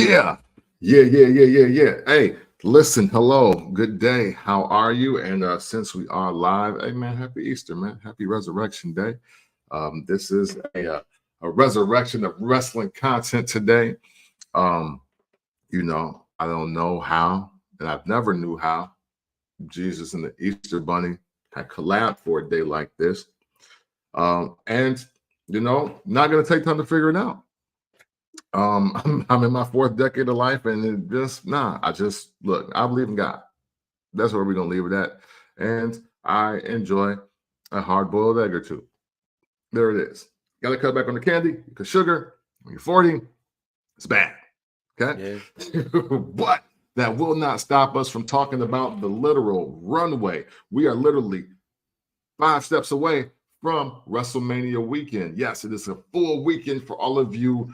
Yeah. Yeah. Hey, listen, hello, good day. How are you? And since we are live, hey man, happy Easter, man. Happy Resurrection Day. This is a resurrection of wrestling content today. Um, I don't know how, and I've never knew how Jesus and the Easter Bunny had collabed for a day like this. And not gonna take time to figure it out. I'm in my fourth decade of life, and it just I believe in God. That's where we're gonna leave it at. And I enjoy a hard-boiled egg or two. There it is. Gotta cut back on the candy because sugar, when you're 40, it's bad. Okay. Yeah. But that will not stop us from talking about the literal runway. We are literally 5 steps away from WrestleMania weekend. Yes, it is a full weekend for all of you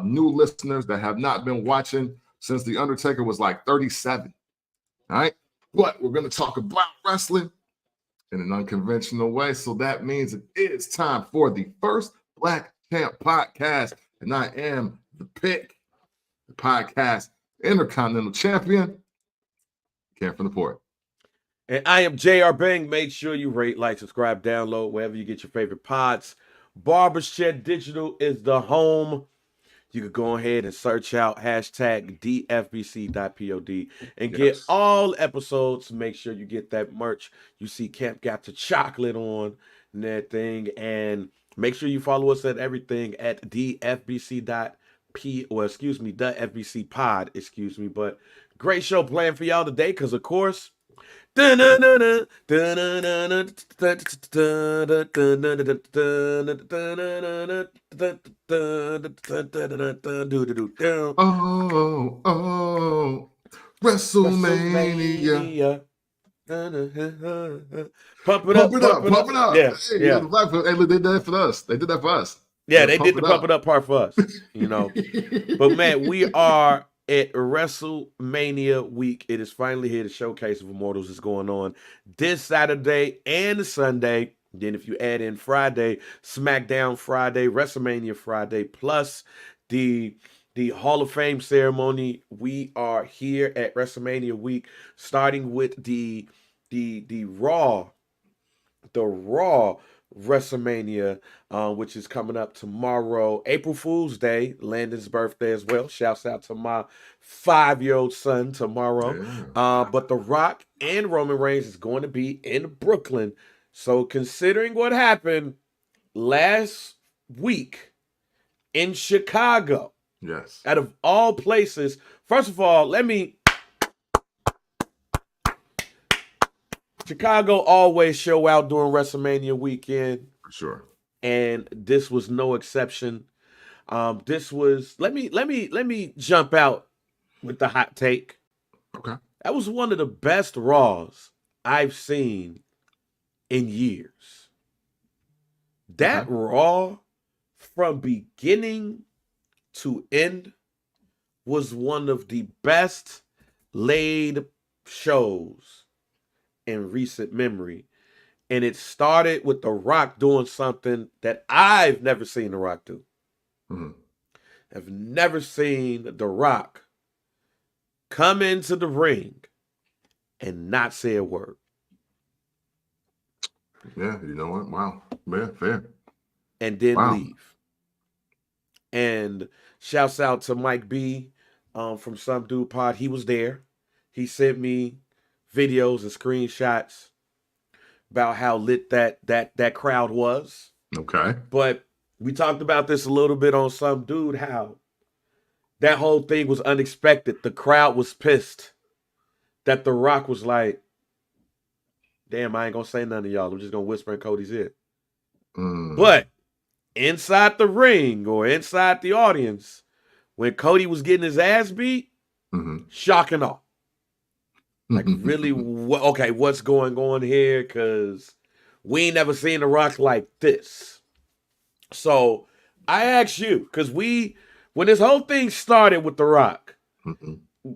new listeners that have not been watching since The Undertaker was like 37. All right. But we're going to talk about wrestling in an unconventional way. So that means it is time for the first Black Champ podcast. And I am the podcast Intercontinental Champion, Cam from the Port. And I am JR Bang. Make sure you rate, like, subscribe, download, wherever you get your favorite pods. Barbershed Digital is the home. You could go ahead and search out hashtag DFBC.pod and get all episodes. Make sure you get that merch. You see Camp got the chocolate on and that thing. And make sure you follow us at everything at DFBC.p, or excuse me, the FBC pod, excuse me. But great show planned for y'all today because, of course, oh, WrestleMania. Pump it up. Yeah. Hey, they did that for us. They did that for us. Yeah, they did the pump it up part for us, But man, we are at WrestleMania week. It is finally here. The showcase of Immortals is going on this Saturday and Sunday. Then if you add in Friday, Smackdown Friday, WrestleMania Friday, plus the Hall of Fame ceremony, we are here at WrestleMania week, starting with the Raw WrestleMania, which is coming up tomorrow, April Fool's Day, Landon's birthday as well. Shouts out to my 5-year-old son tomorrow. Yeah. But The Rock and Roman Reigns is going to be in Brooklyn. So considering what happened last week in Chicago, yes, out of all places, first of all, Chicago always show out during WrestleMania weekend. For sure. And this was no exception. This was let me jump out with the hot take. Okay. That was one of the best Raws I've seen in years. That Raw from beginning to end was one of the best laid shows in recent memory. And it started with The Rock doing something that I've never seen The Rock do. Mm-hmm. I've never seen The Rock come into the ring and not say a word. Yeah, you know what? Wow. Yeah, fair. And then leave. And shouts out to Mike B from Some Dude Pod. He was there. He sent me videos and screenshots about how lit that crowd was. Okay. But we talked about this a little bit on Some Dude, how that whole thing was unexpected. The crowd was pissed that The Rock was like, damn, I ain't gonna say nothing to y'all. I'm just gonna whisper in Cody's ear. But inside the ring or inside the audience, when Cody was getting his ass beat, shock and awe. Like, really, okay, what's going on here? Because we ain't never seen The Rock like this. So I asked you, because when this whole thing started with The Rock,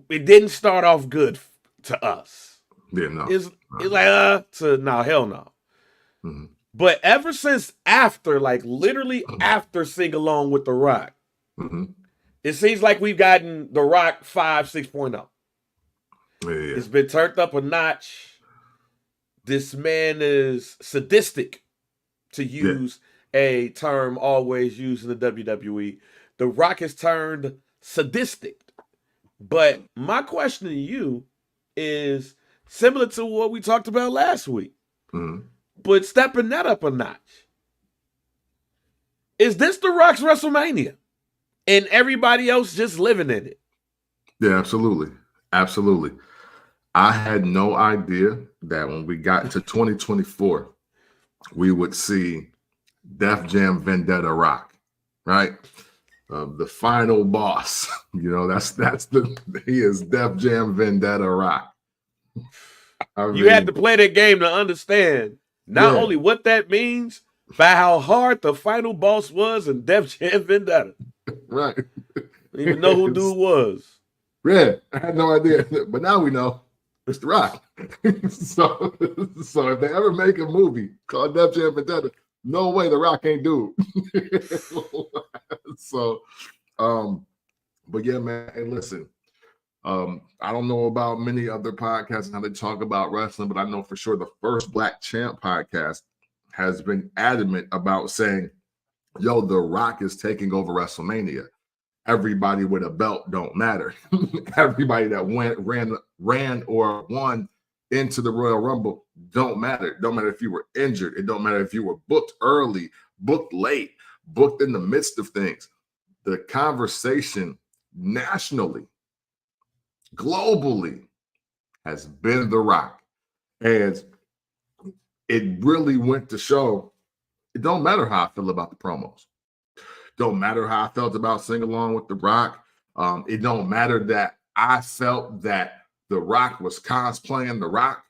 it didn't start off good to us. Yeah, no. It's like, no, hell no. But ever since after, like literally after Sing Along with The Rock, It seems like we've gotten The Rock 5, 6.0. Yeah. It's been turned up a notch. This man is sadistic, to use a term always used in the WWE. The Rock has turned sadistic. But my question to you is similar to what we talked about last week, but stepping that up a notch. Is this The Rock's WrestleMania? And everybody else just living in it? Yeah, absolutely. Absolutely. I had no idea that when we got to 2024, we would see Def Jam Vendetta Rock, right? The final boss. He is Def Jam Vendetta Rock. You had to play that game to understand not only what that means, but how hard the final boss was in Def Jam Vendetta. Right. Didn't even know who dude was. Yeah, I had no idea. But now we know it's The Rock. so if they ever make a movie called Def Jam Vendetta, no way The Rock ain't do it. So, but yeah, man, hey, listen. I don't know about many other podcasts and how they talk about wrestling, but I know for sure the First Black Champ podcast has been adamant about saying, yo, The Rock is taking over WrestleMania. Everybody with a belt don't matter. Everybody that ran or won into the Royal Rumble don't matter. It don't matter if you were injured. It don't matter if you were booked early, booked late, booked in the midst of things. The conversation nationally, globally, has been The Rock. And it really went to show it don't matter how I feel about the promos. Don't matter how I felt about Sing Along with The Rock. It don't matter that I felt that The Rock was cosplaying The Rock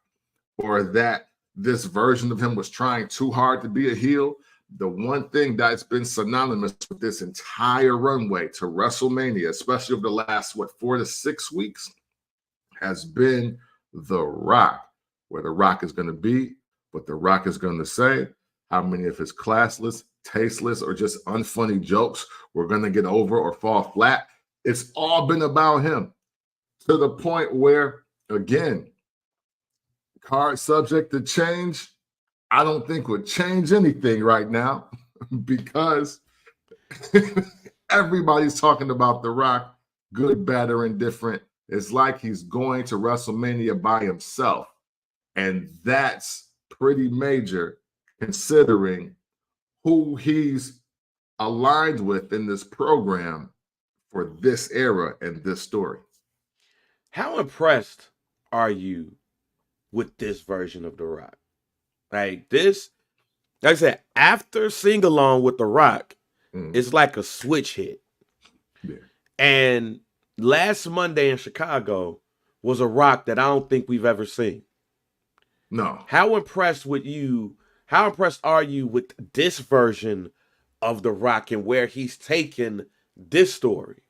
or that this version of him was trying too hard to be a heel. The one thing that's been synonymous with this entire runway to WrestleMania, especially over the last, 4 to 6 weeks, has been The Rock. Where The Rock is going to be, what The Rock is going to say, how many of his classless, tasteless, or just unfunny jokes we're going to get over or fall flat. It's all been about him to the point where, again, card subject to change, I don't think would change anything right now because everybody's talking about The Rock, good, bad, or indifferent. It's like he's going to WrestleMania by himself. And that's pretty major considering who he's aligned with in this program for this era and this story. How impressed are you with this version of The Rock? Like this, like I said, after Sing Along with The Rock, it's like a switch hit. Yeah. And last Monday in Chicago was a Rock that I don't think we've ever seen. No. How impressed are you with this version of The Rock and where he's taken this story?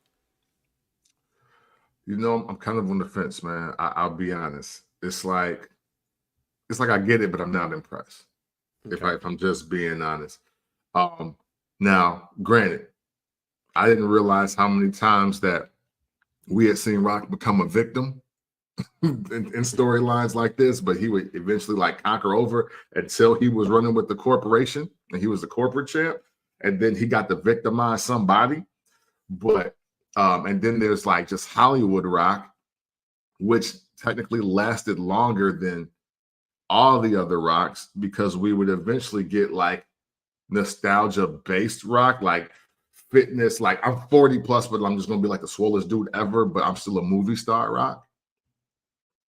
You know, I'm kind of on the fence, man. I'll be honest. It's like I get it, but I'm not impressed. Okay. If I'm just being honest. Now, granted, I didn't realize how many times that we had seen Rock become a victim in storylines like this, but he would eventually conquer over until he was running with the corporation and he was the corporate champ, and then he got to victimize somebody. But and then there's just Hollywood Rock, which technically lasted longer than all the other Rocks because we would eventually get nostalgia based Rock, fitness, I'm 40 plus, but I'm just gonna be the swollest dude ever, but I'm still a movie star Rock.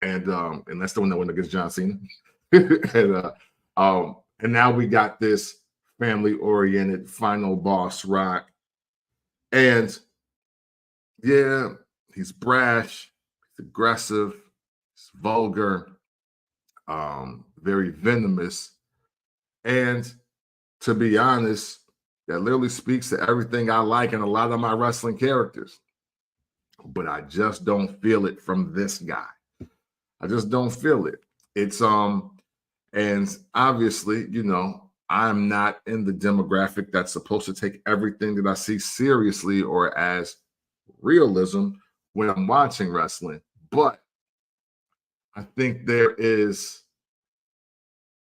And that's the one that went against John Cena. And now we got this family-oriented final boss Rock. And yeah, he's brash, he's aggressive, he's vulgar, very venomous. And to be honest, that literally speaks to everything I like in a lot of my wrestling characters. But I just don't feel it from this guy. I just don't feel it. It's and obviously, I'm not in the demographic that's supposed to take everything that I see seriously or as realism when I'm watching wrestling. But I think there's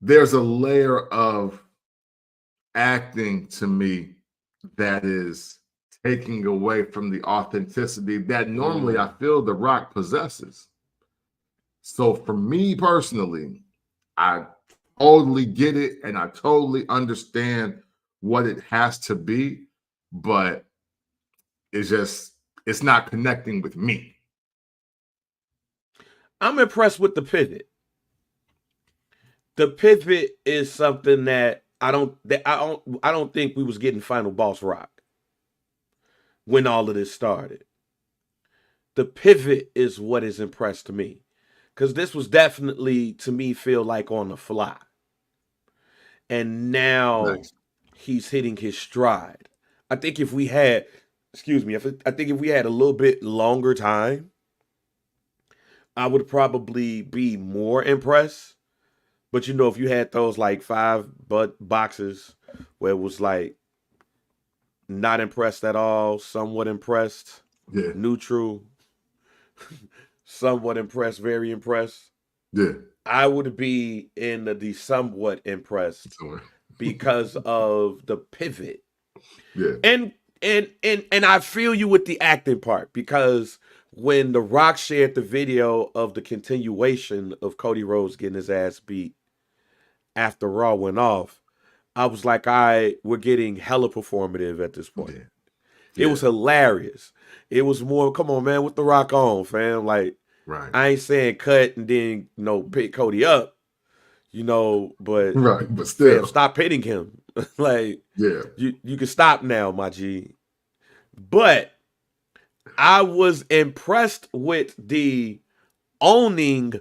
a layer of acting to me that is taking away from the authenticity that normally I feel The Rock possesses. So for me personally, I totally get it and I totally understand what it has to be, but it's not connecting with me. I'm impressed with the pivot. The pivot is something that I don't think we was getting Final Boss Rock when all of this started. The pivot is what has impressed me. Because this was definitely, to me, feel like on the fly. And now he's hitting his stride. I think if we had, I think if we had a little bit longer time, I would probably be more impressed. But you know, if you had those like 5 boxes where it was like not impressed at all, somewhat impressed, neutral, somewhat impressed, very impressed. Yeah. I would be in the somewhat impressed because of the pivot. Yeah. And I feel you with the acting part, because when The Rock shared the video of the continuation of Cody Rhodes getting his ass beat after Raw went off, I was like, we're getting hella performative at this point. Yeah. It was hilarious. It was more, come on, man, with The Rock on, fam. Like, I ain't saying cut and then, pick Cody up, but but still, fam, stop hitting him. Like, you can stop now, my G. But I was impressed with the owning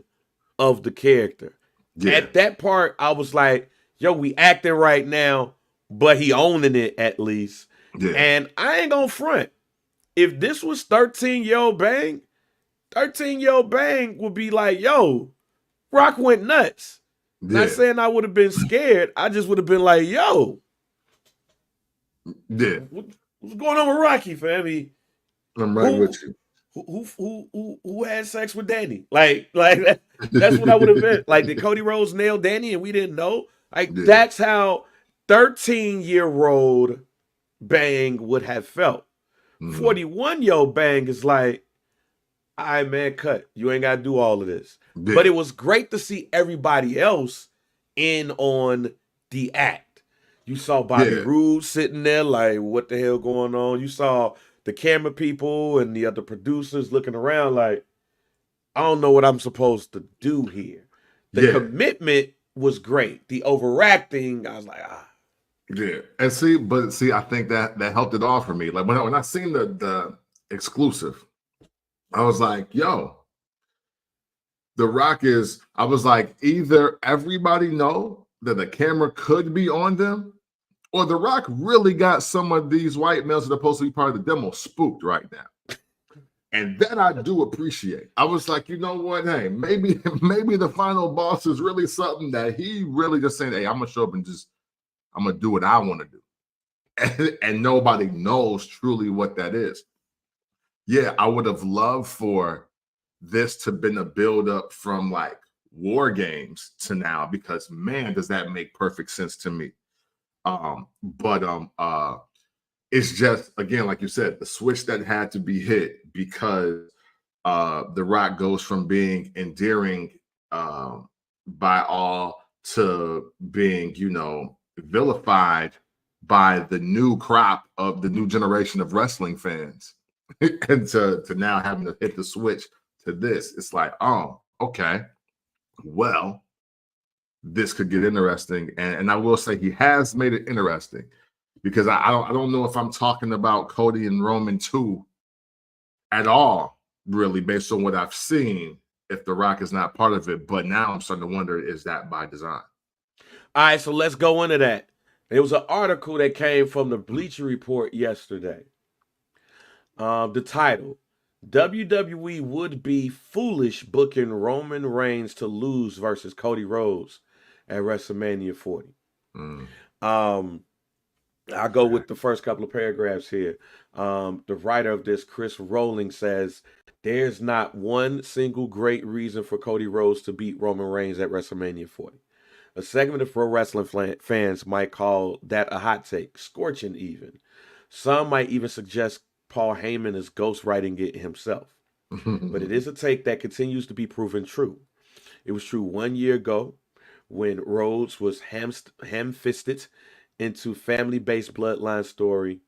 of the character. Yeah. At that part, I was like, yo, we acting right now, but he owning it at least. Yeah. And I ain't gonna front. If this was 13-year-old Bang, 13-year-old Bang would be like, yo, Rock went nuts. Yeah. Not saying I would have been scared. I just would have been like, yo. Yeah. What's going on with Rocky, fam? I'm right with you. Who had sex with Danny? Like that's what I would have been. Like, did Cody Rhodes nail Danny and we didn't know? Like, that's how 13-year-old Bang would have felt. 41-year-old Bang is like, all right, man, cut. You ain't got to do all of this. Yeah. But it was great to see everybody else in on the act. You saw Bobby Roode sitting there like, what the hell going on? You saw the camera people and the other producers looking around like, I don't know what I'm supposed to do here. The commitment was great. The overacting, I was like, Yeah. And see, I think that helped it all for me. Like when I seen the exclusive, I was like, yo, The Rock I was like, either everybody know that the camera could be on them, or The Rock really got some of these white males that are supposed to be part of the demo spooked right now. And that I do appreciate. I was like, you know what? Hey, maybe the final boss is really something that he really just saying, hey, I'm going to show up and I'm going to do what I want to do. And nobody knows truly what that is. Yeah, I would have loved for this to been a buildup from like War Games to now, because man, does that make perfect sense to me. It's just, again, like you said, the switch that had to be hit, because The Rock goes from being endearing by all to being, vilified by the new crop of the new generation of wrestling fans. And to now having to hit the switch to this, it's like, oh, okay, well, this could get interesting. And I will say he has made it interesting, because I don't know if I'm talking about Cody and Roman 2 at all, really, based on what I've seen, if The Rock is not part of it. But now I'm starting to wonder, is that by design? All right, so let's go into that. There was an article that came from the Bleacher Report yesterday. The title, WWE would be foolish booking Roman Reigns to lose versus Cody Rhodes at WrestleMania 40. I'll go with the first couple of paragraphs here. The writer of this, Chris Rowling, says there's not one single great reason for Cody Rhodes to beat Roman Reigns at WrestleMania 40. A segment of pro wrestling fans might call that a hot take, scorching even. Some might even suggest Paul Heyman is ghostwriting it himself. But it is a take that continues to be proven true. It was true 1 year ago when Rhodes was ham-fisted into family-based bloodline story,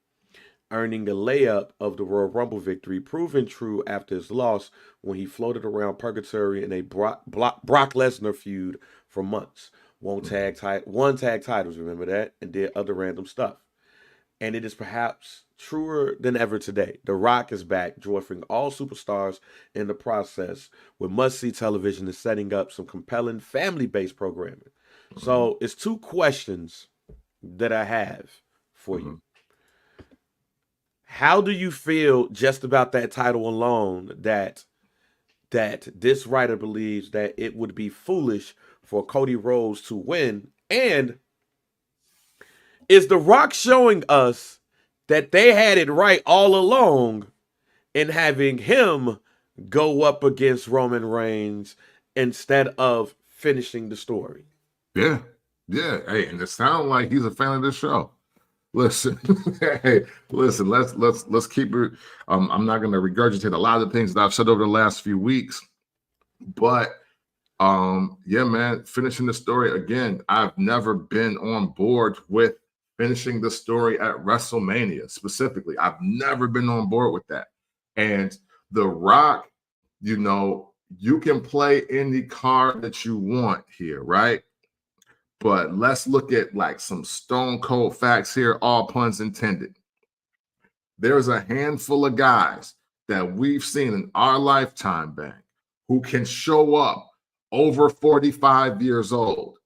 earning a layup of the Royal Rumble victory, proven true after his loss when he floated around purgatory in a Brock Lesnar feud for months. Won tag titles, remember that, and did other random stuff. And it is perhaps truer than ever today. The Rock is back, dwarfing all superstars in the process with must-see television and setting up some compelling family-based programming. So it's two questions that I have for you. How do you feel just about that title alone, that this writer believes that it would be foolish for Cody Rhodes to win? And is The Rock showing us that they had it right all along in having him go up against Roman Reigns instead of finishing the story? Yeah. Hey, and it sounds like he's a fan of this show. Listen, hey, listen. Let's keep it. I'm not going to regurgitate a lot of the things that I've said over the last few weeks, but yeah, man, finishing the story again. I've never been on board with finishing the story at WrestleMania specifically. I've never been on board with that. And The Rock, you know, you can play any card that you want here, right? But let's look at like some stone cold facts here, all puns intended. There's a handful of guys that we've seen in our lifetime, Bang, who can show up over 45 years old,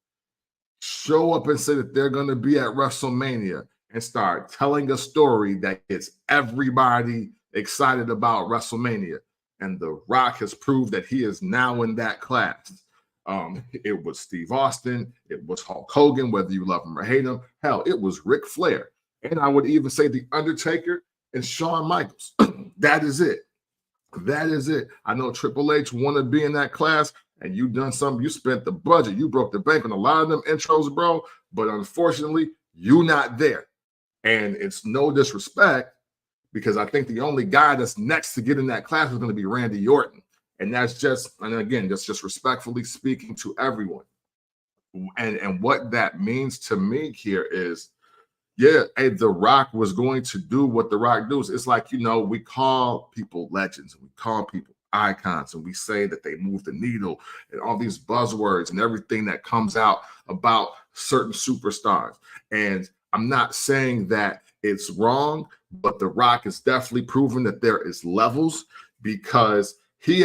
show up and say that they're going to be at WrestleMania and start telling a story that gets everybody excited about WrestleMania. And The Rock has proved that he is now in that class. It was Steve Austin. It was Hulk Hogan, whether you love him or hate him. Hell, it was Ric Flair. And I would even say The Undertaker and Shawn Michaels. That is it. That is it. I know Triple H want to be in that class, and you done something. You spent the budget. You broke the bank on a lot of them intros, bro. But unfortunately, you not there. And it's no disrespect, because I think the only guy that's next to get in that class is going to be Randy Orton. And that's just, and again, that's just respectfully speaking to everyone. And what that means to me here is, yeah, hey, The Rock was going to do what The Rock does. It's like, you know, we call people legends and we call people icons and we say that they move the needle and all these buzzwords and everything that comes out about certain superstars. And I'm not saying that it's wrong, but The Rock has definitely proven that there is levels, because he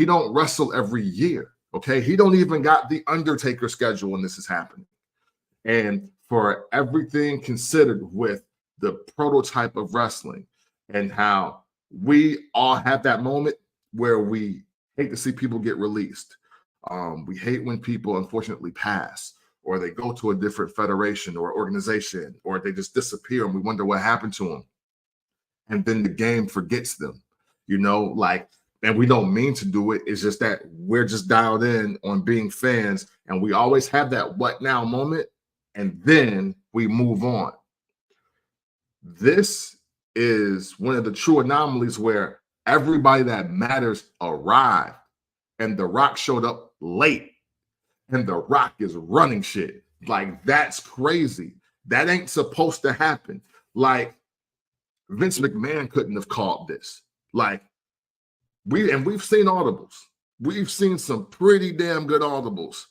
don't wrestle every year. Okay. He don't even got the Undertaker schedule when this is happening. And for everything considered with the prototype of wrestling and how we all have that moment where we hate to see people get released. We hate when people unfortunately pass, or they go to a different federation or organization, or they just disappear and we wonder what happened to them. And then the game forgets them, you know, like, and we don't mean to do it. It's just that we're just dialed in on being fans, and we always have that what now moment, and then we move on. This is one of the true anomalies where everybody that matters arrived, and The Rock showed up late, and The Rock is running shit. Like, that's crazy. That ain't supposed to happen. Like, Vince McMahon couldn't have called this. Like, we've seen audibles. We've seen some pretty damn good audibles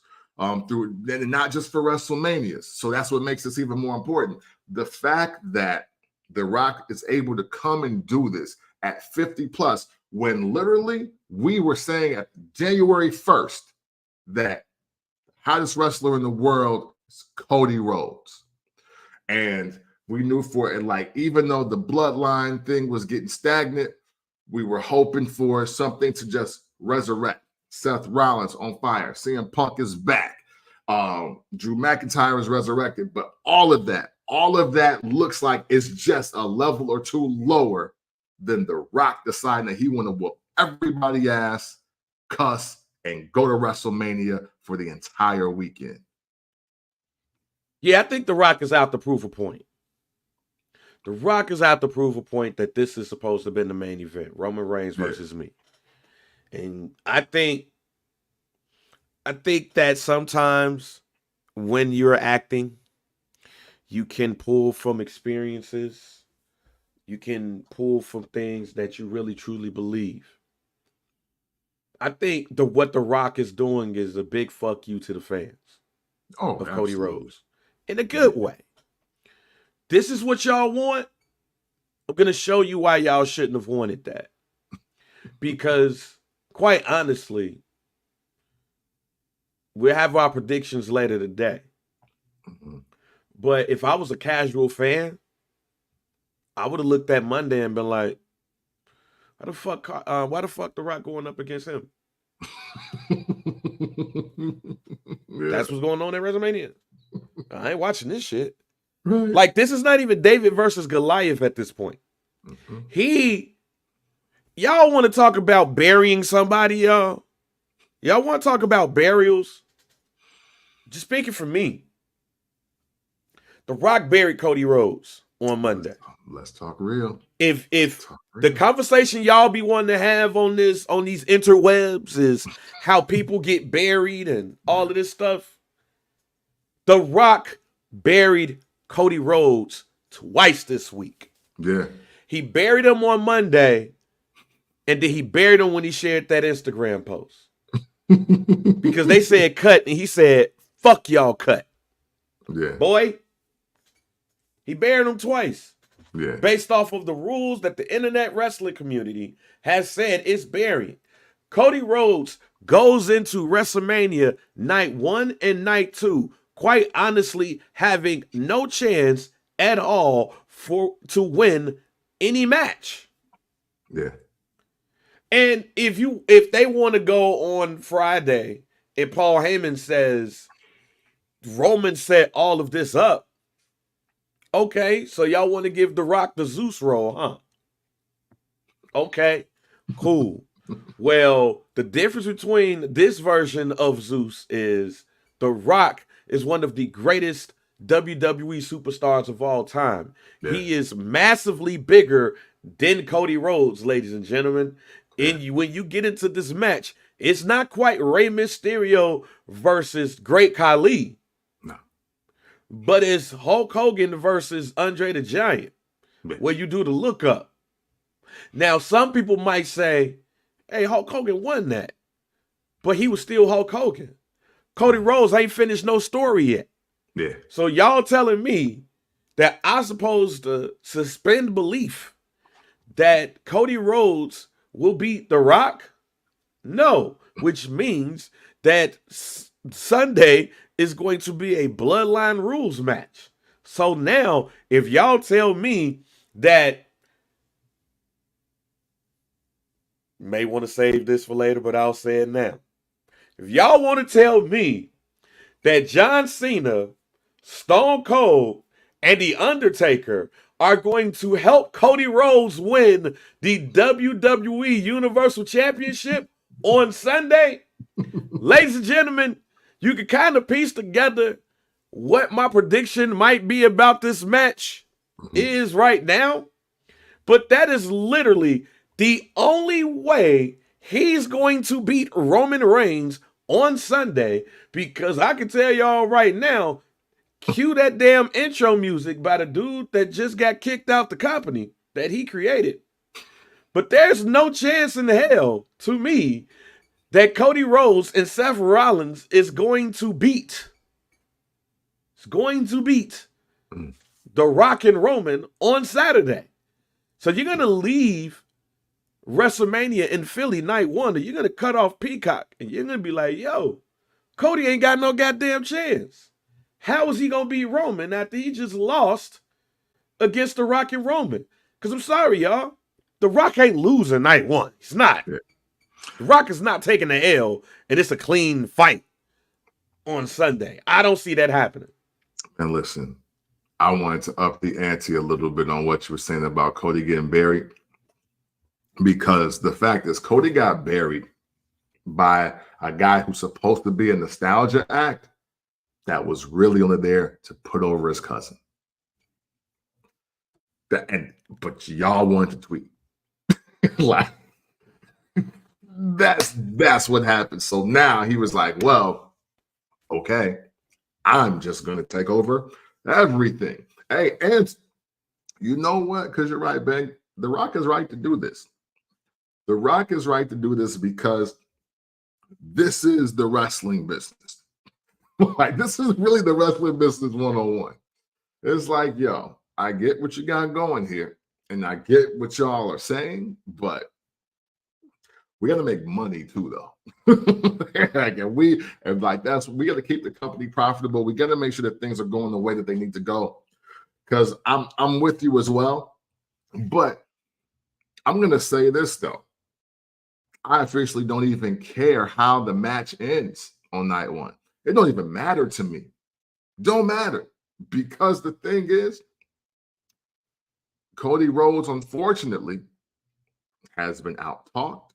through, and not just for WrestleManias. So that's what makes this even more important. The fact that The Rock is able to come and do this at 50 plus, when literally we were saying at January 1st that hottest wrestler in the world is Cody Rhodes. And we knew for it, like, even though the bloodline thing was getting stagnant, we were hoping for something to just resurrect. Seth Rollins on fire. CM Punk is back. Drew McIntyre is resurrected. But all of that all of that looks like it's just a level or two lower than The Rock deciding that he want to whoop everybody ass, cuss, and go to WrestleMania for the entire weekend. Yeah, I think The Rock is out to prove a point. The Rock is out to prove a point that this is supposed to have been the main event, Roman Reigns versus me. And I think that sometimes when you're acting, you can pull from experiences. You can pull from things that you really truly believe. I think what The Rock is doing is a big fuck you to the fans of Cody Rhodes in a good way. This is what y'all want. I'm going to show you why y'all shouldn't have wanted that. Because, quite honestly, we'll have our predictions later today. But if I was a casual fan, I would have looked at Monday and been like, why the fuck The Rock going up against him? That's what's going on at WrestleMania. I ain't watching this shit. Right. Like, this is not even David versus Goliath at this point. Y'all want to talk about burying somebody, y'all? Y'all want to talk about burials? Just speaking for me. The Rock buried Cody Rhodes on Monday. Let's talk real. If the conversation y'all be wanting to have on these interwebs is how people get buried and all of this stuff, The Rock buried Cody Rhodes twice this week. Yeah. He buried him on Monday, and then he buried him when he shared that Instagram post. Because they said cut, and he said, fuck y'all cut. Yeah. Boy, he buried him twice. Yeah. Based off of the rules that the internet wrestling community has said it's burying. Cody Rhodes goes into WrestleMania night 1 and night 2, quite honestly, having no chance at all to win any match. Yeah. And if they want to go on Friday and Paul Heyman says Roman set all of this up, okay, so y'all want to give The Rock the Zeus role, huh? Okay, cool. Well, the difference between this version of Zeus is The Rock is one of the greatest WWE superstars of all time. Yeah. He is massively bigger than Cody Rhodes, ladies and gentlemen. Yeah. And when you get into this match, it's not quite Rey Mysterio versus Great Khali. No. But it's Hulk Hogan versus Andre the Giant, where you do the lookup. Now, some people might say, hey, Hulk Hogan won that. But he was still Hulk Hogan. Cody Rhodes ain't finished no story yet. Yeah. So y'all telling me that I'm supposed to suspend belief that Cody Rhodes will beat The Rock? No, which means that Sunday is going to be a Bloodline Rules match. So now, if y'all tell me that, may want to save this for later, but I'll say it now. If y'all want to tell me that John Cena, Stone Cold, and The Undertaker are going to help Cody Rhodes win the WWE Universal Championship on Sunday, ladies and gentlemen, you can kind of piece together what my prediction might be about this match is right now. But that is literally the only way he's going to beat Roman Reigns on Sunday, because I can tell y'all right now, cue that damn intro music by the dude that just got kicked out the company that he created. But there's no chance in hell, to me, that Cody Rhodes and Seth Rollins is going to beat. It's going to beat The Rock and Roman on Saturday. So you're going to leave WrestleMania in Philly night 1, and you're going to cut off Peacock, and you're going to be like, yo, Cody ain't got no goddamn chance. How is he going to beat Roman after he just lost against The Rock and Roman? Because I'm sorry, y'all. The Rock ain't losing night 1. He's not. Yeah. The Rock is not taking the L, and it's a clean fight on Sunday. I don't see that happening. And listen, I wanted to up the ante a little bit on what you were saying about Cody getting buried, because the fact is Cody got buried by a guy who's supposed to be a nostalgia act that was really only there to put over his cousin. But y'all wanted to tweet. Like, that's what happened. So now he was like, well, okay, I'm just gonna take over everything. Hey, and you know what? Because you're right, Ben. The Rock is right to do this. The Rock is right to do this because this is the wrestling business. Like, this is really the wrestling business 101. It's like, yo, I get what you got going here, and I get what y'all are saying, but we got to make money too, though. we got to keep the company profitable. We got to make sure that things are going the way that they need to go. Because I'm with you as well, but I'm gonna say this though. I officially don't even care how the match ends on night one. It don't even matter to me. Don't matter. Because the thing is, Cody Rhodes, unfortunately, has been out-talked,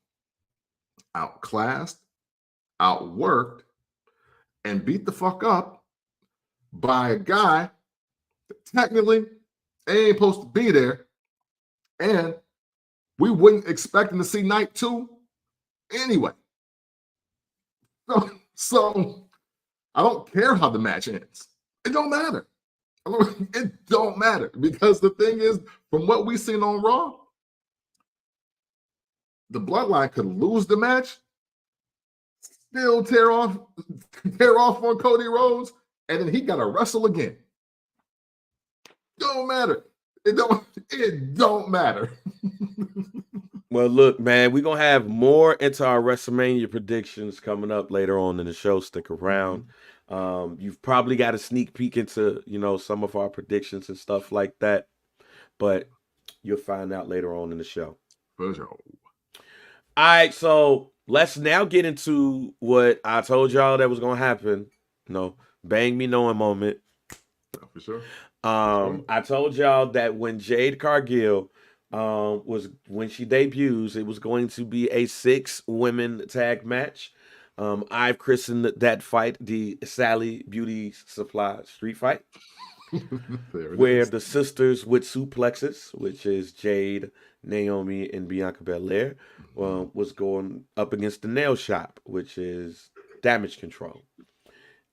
outclassed, outworked, and beat the fuck up by a guy that technically ain't supposed to be there. And we wouldn't expect him to see night two anyway. So I don't care how the match ends. It don't matter. It don't matter, because the thing is, from what we've seen on Raw, the Bloodline could lose the match, still tear off on Cody Rhodes, and then he got to wrestle again. Don't matter. It don't matter. Well, look, man, we're going to have more into our WrestleMania predictions coming up later on in the show. Stick around. You've probably got a sneak peek into, some of our predictions and stuff like that, but you'll find out later on in the show. For sure. All right, so let's now get into what I told y'all that was going to happen. Bang me knowing moment. For sure. I told y'all that when Jade Cargil when she debuts, it was going to be a 6-women tag match. I've christened that fight the Sally Beauty Supply Street Fight, where the sisters with suplexes, which is Jade, Naomi, and Bianca Belair, was going up against the Nail Shop, which is Damage Control.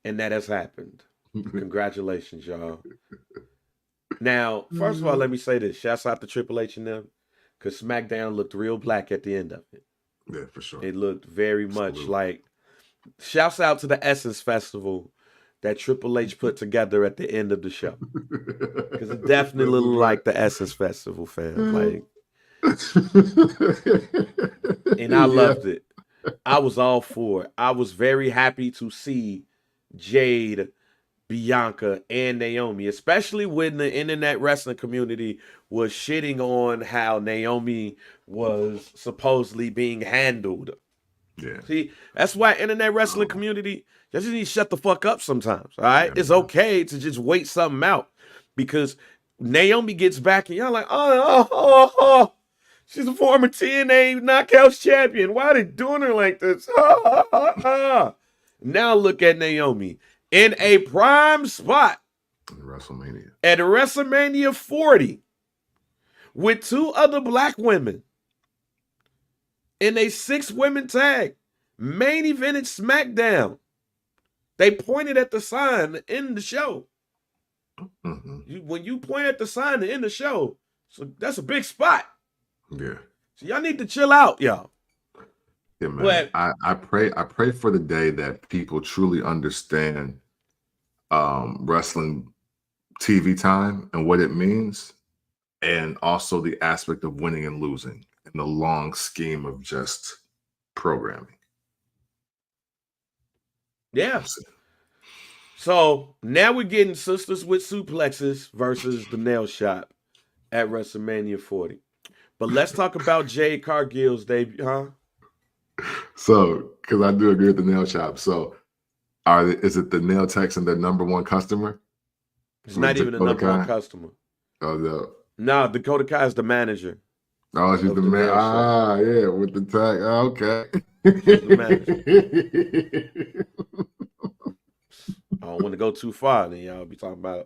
And that has happened. Congratulations, y'all. Now, first of all, let me say this. Shouts out to Triple H and them, because SmackDown looked real black at the end of it. Yeah, for sure. It looked very much like... Shouts out to the Essence Festival that Triple H put together at the end of the show. Because it definitely looked like the Essence Festival, fam. Like, and I loved it. I was all for it. I was very happy to see Jade, Bianca, and Naomi, especially when the internet wrestling community was shitting on how Naomi was supposedly being handled. Yeah. See, that's why internet wrestling community just need to shut the fuck up sometimes. All right. It's okay to just wait something out, because Naomi gets back and y'all like, oh, she's a former TNA Knockouts champion. Why are they doing her like this? Now look at Naomi in a prime spot at WrestleMania 40 with 2 other black women in a 6-women tag, main evented SmackDown. They pointed at the sign to end the show. When you point at the sign to end the show, so that's a big spot. Yeah. So y'all need to chill out, y'all. Yeah, man. But I pray for the day that people truly understand wrestling TV time and what it means, and also the aspect of winning and losing in the long scheme of just programming. Yeah. So now we're getting Sisters with Suplexes versus the Nail Shop at WrestleMania 40. But let's talk about Jade Cargil's debut, huh? So, because I do agree with the Nail Shop. So, is it the Nail Techs and their number one customer? It's with not even the Dakota number one Kai. customer. Oh no. No, Dakota Kai is the manager Oh, she's the of the man. main show. Ah, yeah, with the tag. Okay. She's the manager. I don't want to go too far, then y'all be talking about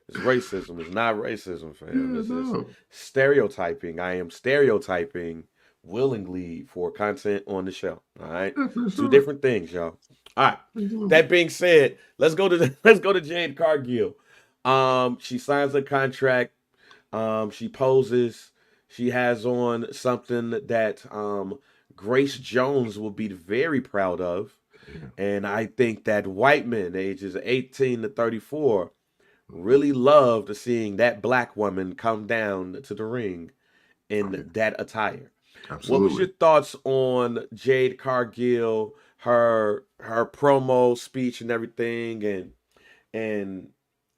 it's racism. It's not racism, fam. Yeah, This is no. stereotyping. I am stereotyping willingly for content on the show. All right, Yeah, for two sure. different things, y'all. All right. That being said, let's go to let's go to Jade Cargill. She signs a contract. She poses. She has on something that Grace Jones will be very proud of. Yeah. And I think that white men, ages 18 to 34, really loved seeing that black woman come down to the ring Oh, yeah. in that attire. What was Absolutely. your thoughts on Jade Cargill, her promo speech and everything, and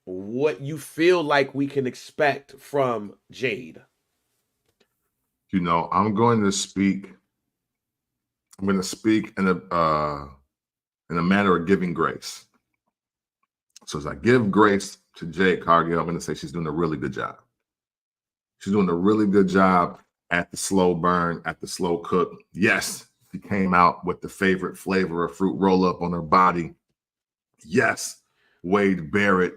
what you feel like we can expect from Jade? You know, I'm going to speak in a manner of giving grace. So as I give grace to Jade Cargill, I'm going to say she's doing a really good job. She's doing a really good job at the slow burn, at the slow cook. Yes, she came out with the favorite flavor of fruit roll up on her body. Yes, Wade Barrett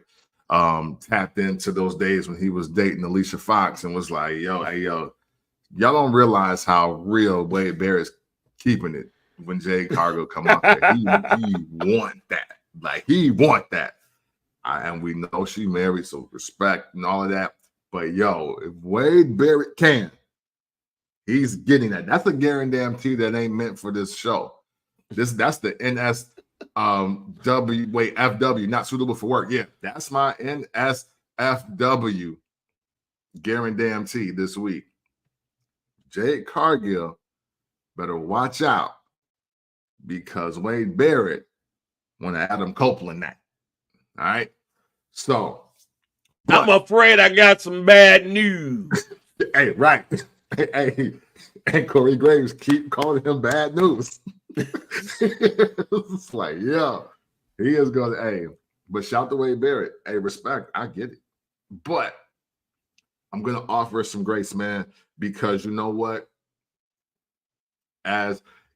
tapped into those days when he was dating Alicia Fox and was like, yo, hey, yo, y'all don't realize how real Wade Barrett's keeping it when Jade Cargill come out there. He want that. Like, he want that. And we know she married, so respect and all of that. But yo, if Wade Barrett can, he's getting that. That's a guarantee that ain't meant for this show. That's the FW, not suitable for work. Yeah, that's my NSFW guarantee this week. Jade Cargill better watch out because Wade Barrett want to Adam Copeland that. All right. So I'm afraid I got some bad news. hey, right. Hey, and Corey Graves keep calling him bad news. It's like, yeah, he is going to, hey, but shout to Wade Barrett. Hey, respect. I get it. But I'm going to offer some grace, man, because you know what?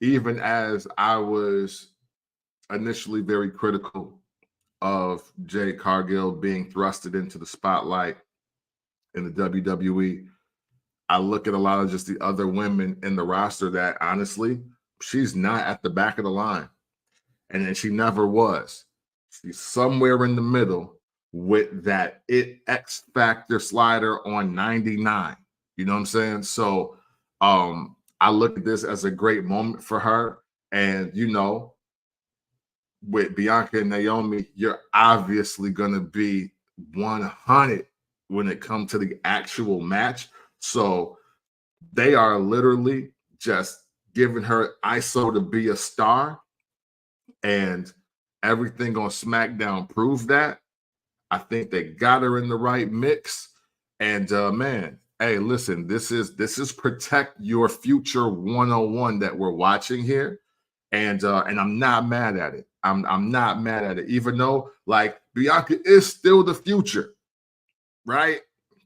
Even as I was initially very critical of Jade Cargill being thrusted into the spotlight in the WWE, I look at a lot of just the other women in the roster that honestly, she's not at the back of the line. And then she never was. She's somewhere in the middle with that X Factor slider on 99. You know what I'm saying? So I look at this as a great moment for her. And you know, with Bianca and Naomi, you're obviously gonna be 100 when it comes to the actual match. So they are literally just giving her ISO to be a star, and everything on SmackDown proved that. I think they got her in the right mix. And man, hey, listen, this is protect your future 101 that we're watching here. And I'm not mad at it. I'm not mad at it, even though like Bianca is still the future, right?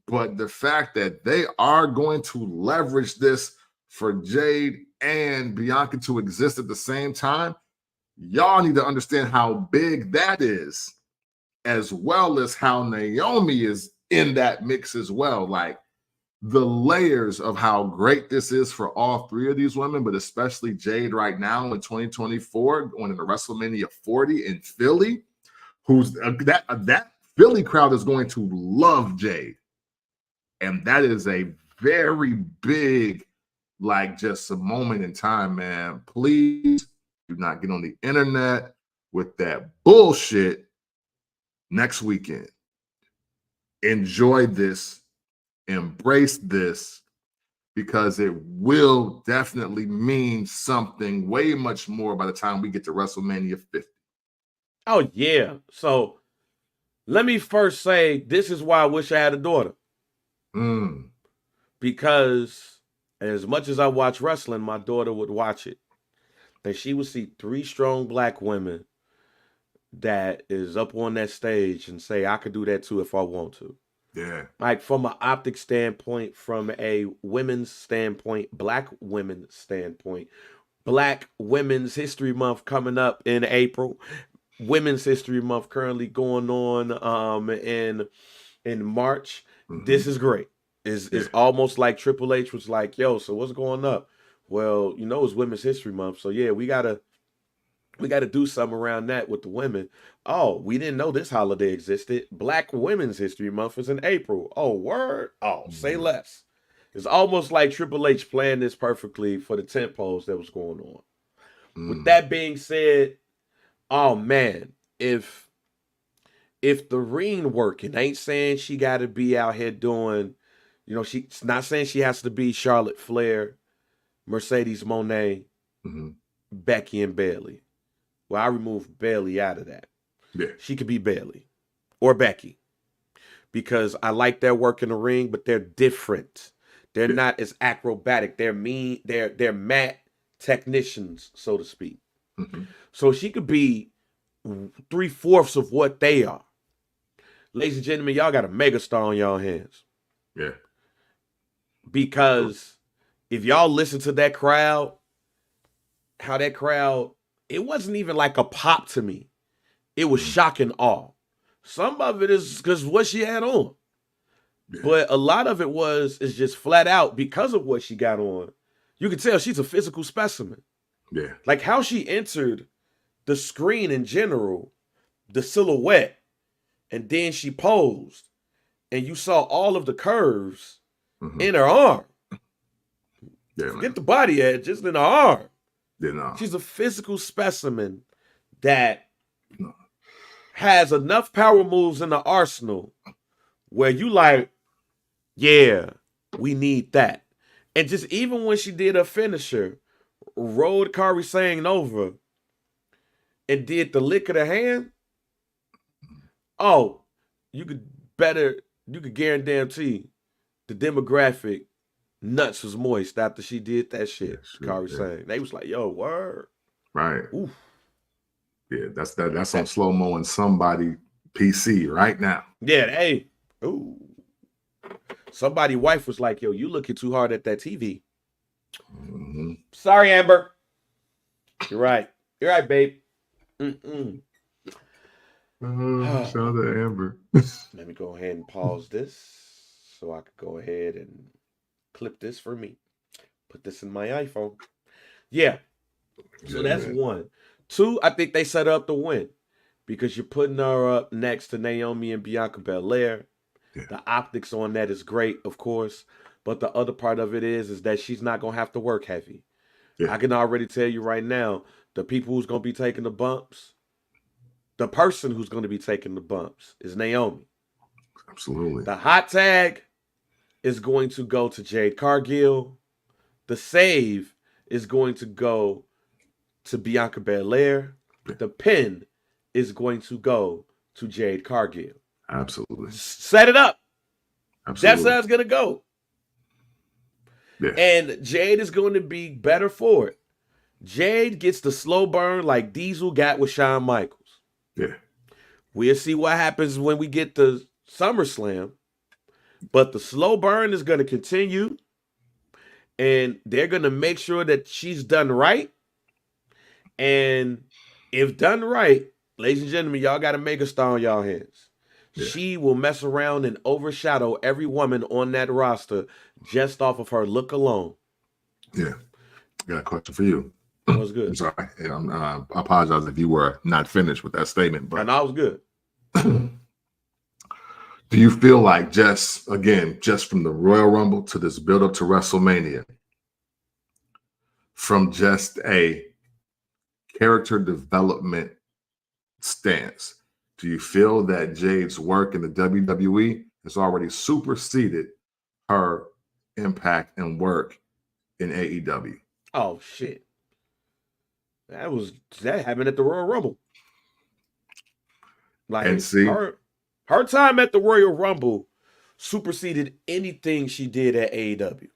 But the fact that they are going to leverage this for Jade and Bianca to exist at the same time, y'all need to understand how big that is, as well as how Naomi is in that mix as well. Like the layers of how great this is for all three of these women, but especially Jade right now in 2024, going into WrestleMania 40 in Philly, who's that Philly crowd is going to love Jade. And that is a very big, like just a moment in time, man. Please do not get on the internet with that bullshit next weekend. Enjoy this, embrace this, because it will definitely mean something way much more by the time we get to WrestleMania 50. Oh yeah. So let me first say this is why I wish I had a daughter. Because as much as I watch wrestling, my daughter would watch it. And she would see three strong black women that is up on that stage and say, I could do that too if I want to. Yeah. Like from an optic standpoint, from a women's standpoint, black women's standpoint, Black Women's History Month coming up in April. Women's History Month currently going on in March. This is great. Is almost like Triple H was like, yo, so what's going up? Well, it's Women's History Month, so yeah, we gotta do something around that with the women. Oh, we didn't know this holiday existed. Black Women's History Month is in April. Oh, word. Oh, say less. It's almost like Triple H planned this perfectly for the tent poles that was going on. With that being said, oh man, if the ring working, ain't saying she got to be out here doing, she's not saying she has to be Charlotte Flair, Mercedes Moné, Becky and Bayley. Well, I removed Bayley out of that. Yeah, she could be Bayley or Becky because I like their work in the ring, but they're different. They're not as acrobatic. They're mean. They're mat technicians, so to speak. So she could be 3/4 of what they are. Ladies and gentlemen, y'all got a megastar on y'all hands. Yeah. Because if y'all listen to that crowd, how that crowd, it wasn't even like a pop to me. It was shock and awe. Some of it is because what she had on. Yeah. But a lot of it is just flat out because of what she got on. You can tell she's a physical specimen. Yeah. Like how she entered the screen in general, the silhouette, and then she posed, and you saw all of the curves in her arm. Yeah, Forget the body edge, just in her arm. Yeah, no. She's a physical specimen that has enough power moves in the arsenal where you like, yeah, we need that. And just even when she did her finisher, rolled Kairi Sane over and did the lick of the hand, oh, you could guarantee the demographic nuts was moist after she did that shit. Kairi Sane. They was like, yo, word. Right. Oof. Yeah, that's on slow-mo and somebody PC right now. Yeah, hey. Ooh. Somebody's wife was like, yo, you looking too hard at that TV. Sorry, Amber. You're right. You're right, babe. Shout out to Amber. Let me go ahead and pause this so I could go ahead and clip this for me. Put this in my iPhone. Yeah. So that's one. Two, I think they set up the win because you're putting her up next to Naomi and Bianca Belair. Yeah. The optics on that is great, of course. But the other part of it is that she's not going to have to work heavy. Yeah. I can already tell you right now, the people who's going to be taking the bumps, the person who's going to be taking the bumps is Naomi. Absolutely. The hot tag is going to go to Jade Cargil. The save is going to go to Bianca Belair. Yeah. The pin is going to go to Jade Cargil. Absolutely. Set it up. Absolutely. That's how it's going to go. Yeah. And Jade is going to be better for it. Jade gets the slow burn like Diesel got with Shawn Michaels. Yeah. We'll see what happens when we get to SummerSlam. But the slow burn is going to continue. And they're going to make sure that she's done right. And if done right, ladies and gentlemen, y'all got a megastar on y'all hands. Yeah. She will mess around and overshadow every woman on that roster just off of her look alone. Yeah. I got a question for you. What's good? I'm sorry. I apologize if you were not finished with that statement. But I was good. Do you feel like just from the Royal Rumble to this build up to WrestleMania, from just a character development stance, do you feel that Jade's work in the WWE has already superseded her impact and work in AEW? Oh shit. That happened at the Royal Rumble. Like, and see, her time at the Royal Rumble superseded anything she did at AEW.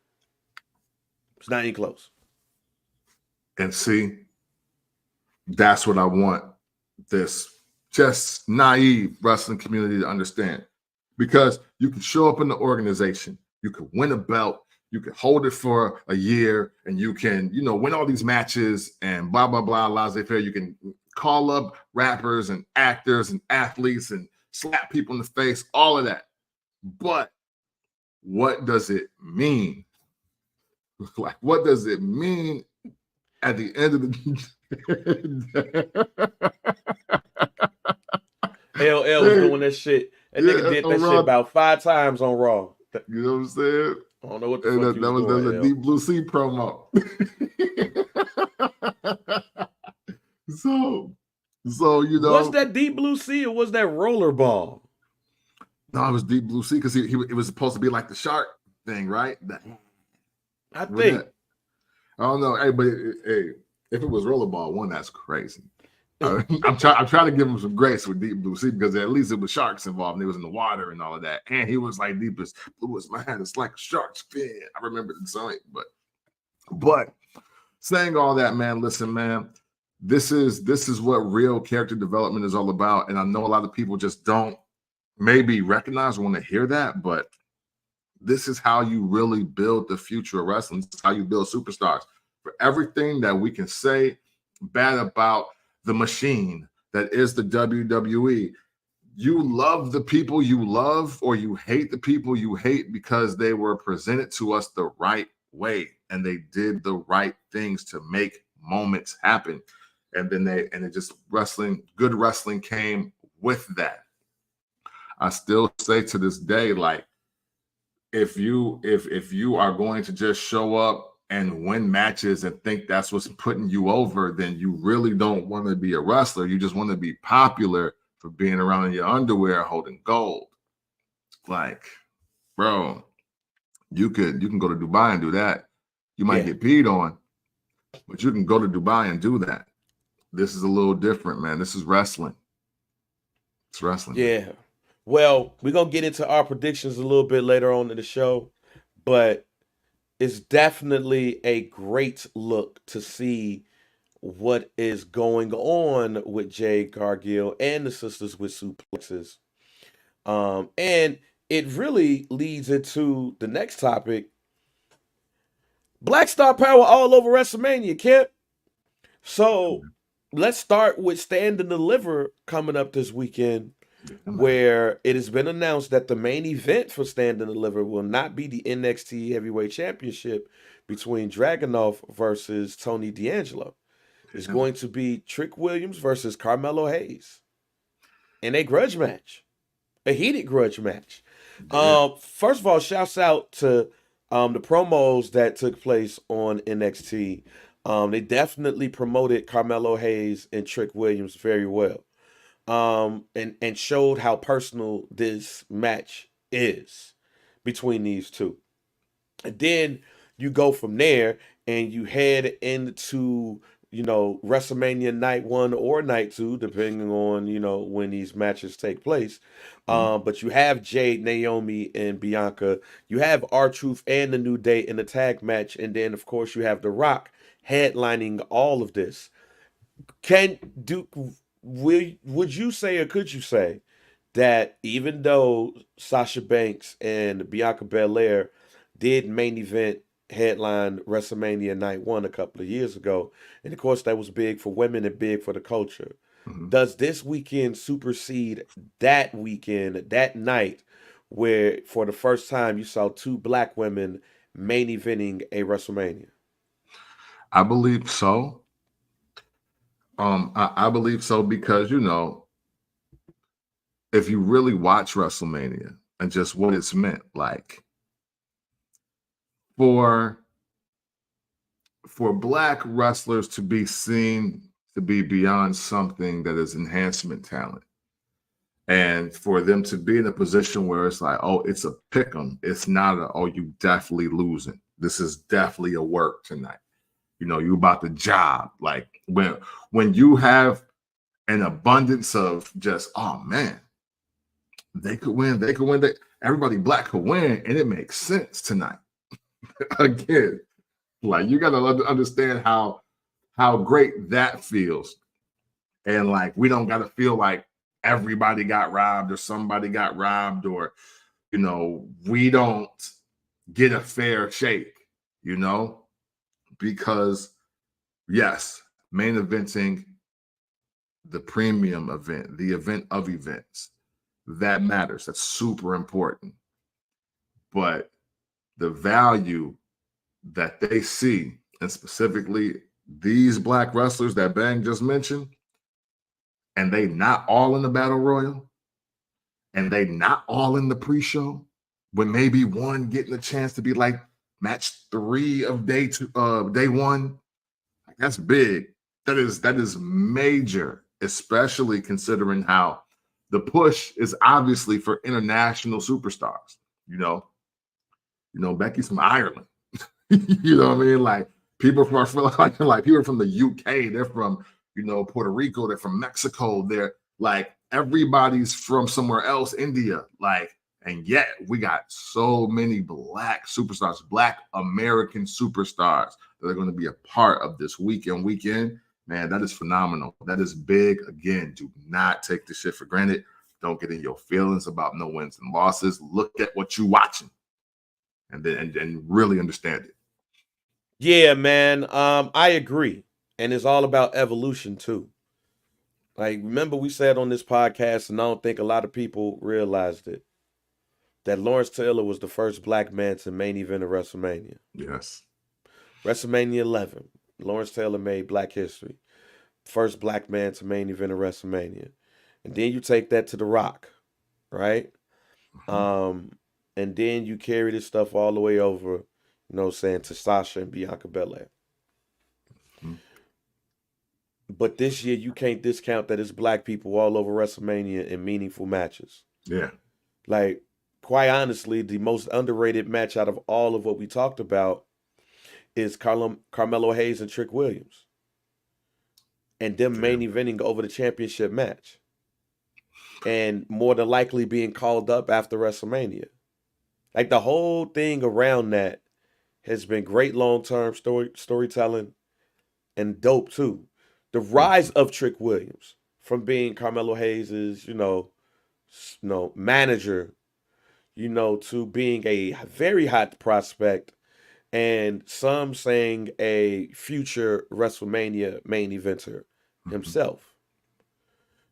It's not even close. And see, that's what I want this just naive wrestling community to understand. Because you can show up in the organization, you could win a belt, you could hold it for a year, and you can, win all these matches and blah, blah, blah, laissez-faire. You can call up rappers and actors and athletes and slap people in the face, all of that. But what does it mean? Like, what does it mean at the end of the LL was doing that shit. That nigga did that shit about 5 times on Raw. You know what I'm saying? I don't know what the fuck that was doing, a Deep Blue Sea promo. so was that Deep Blue Sea or was that Rollerball? No, it was Deep Blue Sea because it was supposed to be like the shark thing, right? I think. I don't know. Hey, but if it was Rollerball one, that's crazy. I'm trying to give him some grace with Deep Blue Sea because at least it was sharks involved and it was in the water and all of that. And he was like deepest bluest man. It's like a shark's fin. I remember the song, but saying all that, man, listen, man, this is what real character development is all about. And I know a lot of people just don't maybe recognize or want to hear that, but this is how you really build the future of wrestling. This is how you build superstars. For everything that we can say bad about the machine that is the WWE, you love the people you love or you hate the people you hate because they were presented to us the right way and they did the right things to make moments happen. And then good wrestling came with that. I still say to this day, like, if you are going to just show up and win matches and think that's what's putting you over, then you really don't want to be a wrestler. You just want to be popular for being around in your underwear holding gold. Like, bro, you can go to Dubai and do that. You might get peed on, but you can go to Dubai and do that. This is a little different, man. This is wrestling. It's wrestling. Yeah. Well, we're going to get into our predictions a little bit later on in the show, but it's definitely a great look to see what is going on with Jade Cargil and the Sisters with Suplexes. And it really leads into the next topic. Black Star Power all over WrestleMania, Kip. So let's start with Stand and Deliver coming up this weekend, where it has been announced that the main event for Stand and Deliver will not be the NXT Heavyweight Championship between Dragunov versus Tony D'Angelo. It's going to be Trick Williams versus Carmelo Hayes in a grudge match, a heated grudge match. First of all, shouts out to the promos that took place on NXT. They definitely promoted Carmelo Hayes and Trick Williams very well. And showed how personal this match is between these two. And then you go from there and you head into, WrestleMania night 1 or night 2, depending on, when these matches take place. But you have Jade, Naomi, and Bianca. You have R-Truth and the New Day in the tag match. And then, of course, you have The Rock headlining all of this. Would you say or could you say that even though Sasha Banks and Bianca Belair did main event headline WrestleMania Night 1 a couple of years ago, and of course that was big for women and big for the culture, does this weekend supersede that weekend, that night, where for the first time you saw 2 black women main eventing a WrestleMania? I believe so. I believe so because, if you really watch WrestleMania and just what it's meant, like for black wrestlers to be seen to be beyond something that is enhancement talent, and for them to be in a position where it's like, oh, it's a pick 'em. It's not you definitely losing. This is definitely a work tonight. You about the job. Like when you have an abundance of just, oh man, they could win. Everybody black could win, and it makes sense tonight. Again, like you got to understand how great that feels, and like we don't got to feel like everybody got robbed or somebody got robbed or, we don't get a fair shake, because yes, main eventing, the premium event, the event of events, that matters. That's super important. But the value that they see, and specifically these Black wrestlers that Bang just mentioned, and they not all in the Battle Royal, and they not all in the pre-show, with maybe one getting a chance to be like match 3 of day 1. That's big. That is major, especially considering how the push is obviously for international superstars. Becky's from Ireland. You know what I mean? Like people from like people from the UK, they're from Puerto Rico, they're from Mexico, they're like everybody's from somewhere else, India, and yet we got so many Black superstars, Black American superstars that are going to be a part of this weekend. Man, that is phenomenal. That is big. Again, do not take this shit for granted. Don't get in your feelings about no wins and losses. Look at what you're watching and really understand it. Yeah, man. I agree. And it's all about evolution too. Like, remember we said on this podcast, and I don't think a lot of people realized it, that Lawrence Taylor was the first Black man to main event of WrestleMania. Yes. WrestleMania 11. Lawrence Taylor made Black history. First Black man to main event of WrestleMania. And then you take that to The Rock, right? Mm-hmm. And then you carry this stuff all the way over, to Sasha and Bianca Belair. Mm-hmm. But this year, you can't discount that it's Black people all over WrestleMania in meaningful matches. Yeah. Like, quite honestly, the most underrated match out of all of what we talked about is Carmelo Hayes and Trick Williams. And them main eventing over the championship match. And more than likely being called up after WrestleMania. Like, the whole thing around that has been great long-term storytelling and dope too. The rise of Trick Williams from being Carmelo Hayes' manager, to being a very hot prospect, and some saying a future WrestleMania main eventer himself.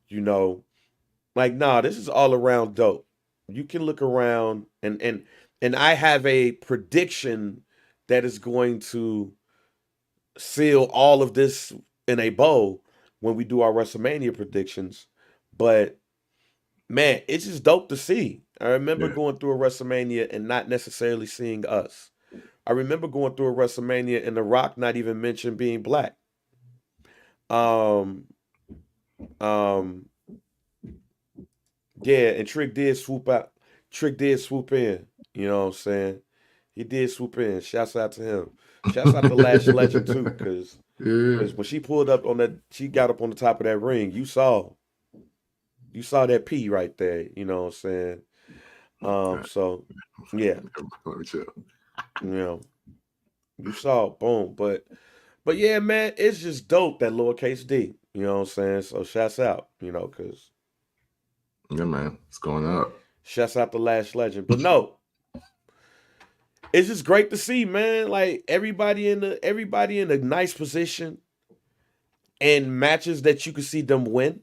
This is all around dope. You can look around and I have a prediction that is going to seal all of this in a bow when we do our WrestleMania predictions. But man, it's just dope to see. I remember going through a WrestleMania and not necessarily seeing us. I remember going through a WrestleMania and The Rock not even mentioned being Black. Yeah, and Trick did swoop out. Trick did swoop in. You know what I'm saying? He did swoop in. Shouts out to him. Shouts out to Lash Legend too, because when she pulled up on that, she got up on the top of that ring. You saw that P right there. You know what I'm saying? So yeah, you saw it, boom. But yeah, man, it's just dope that lowercase D. You know what I'm saying? So shouts out, because yeah, man, it's going up. Shouts out to Lash Legend. But no, it's just great to see, man. Like everybody in a nice position and matches that you can see them win.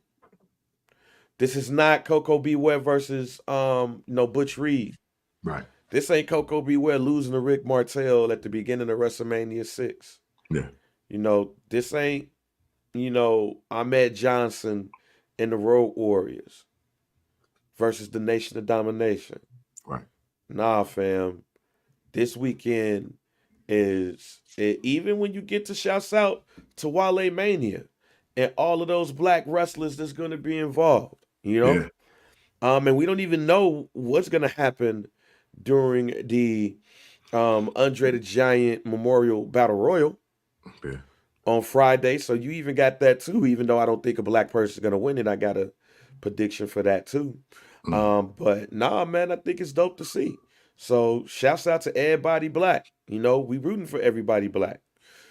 This is not Coco Beware versus Butch Reed. Right. This ain't Coco Beware losing to Rick Martel at the beginning of WrestleMania 6. Yeah. This ain't, Ahmed Johnson and the Road Warriors versus the Nation of Domination. Right. Nah, fam. This weekend even when you get to shouts out to Wale Mania and all of those Black wrestlers that's going to be involved, Yeah. And we don't even know what's going to happen during the Andre the Giant Memorial Battle Royal on Friday. So you even got that too, even though I don't think a Black person is going to win it. I got a prediction for that too. But nah, man, I think it's dope to see. So shouts out to everybody Black. We rooting for everybody Black.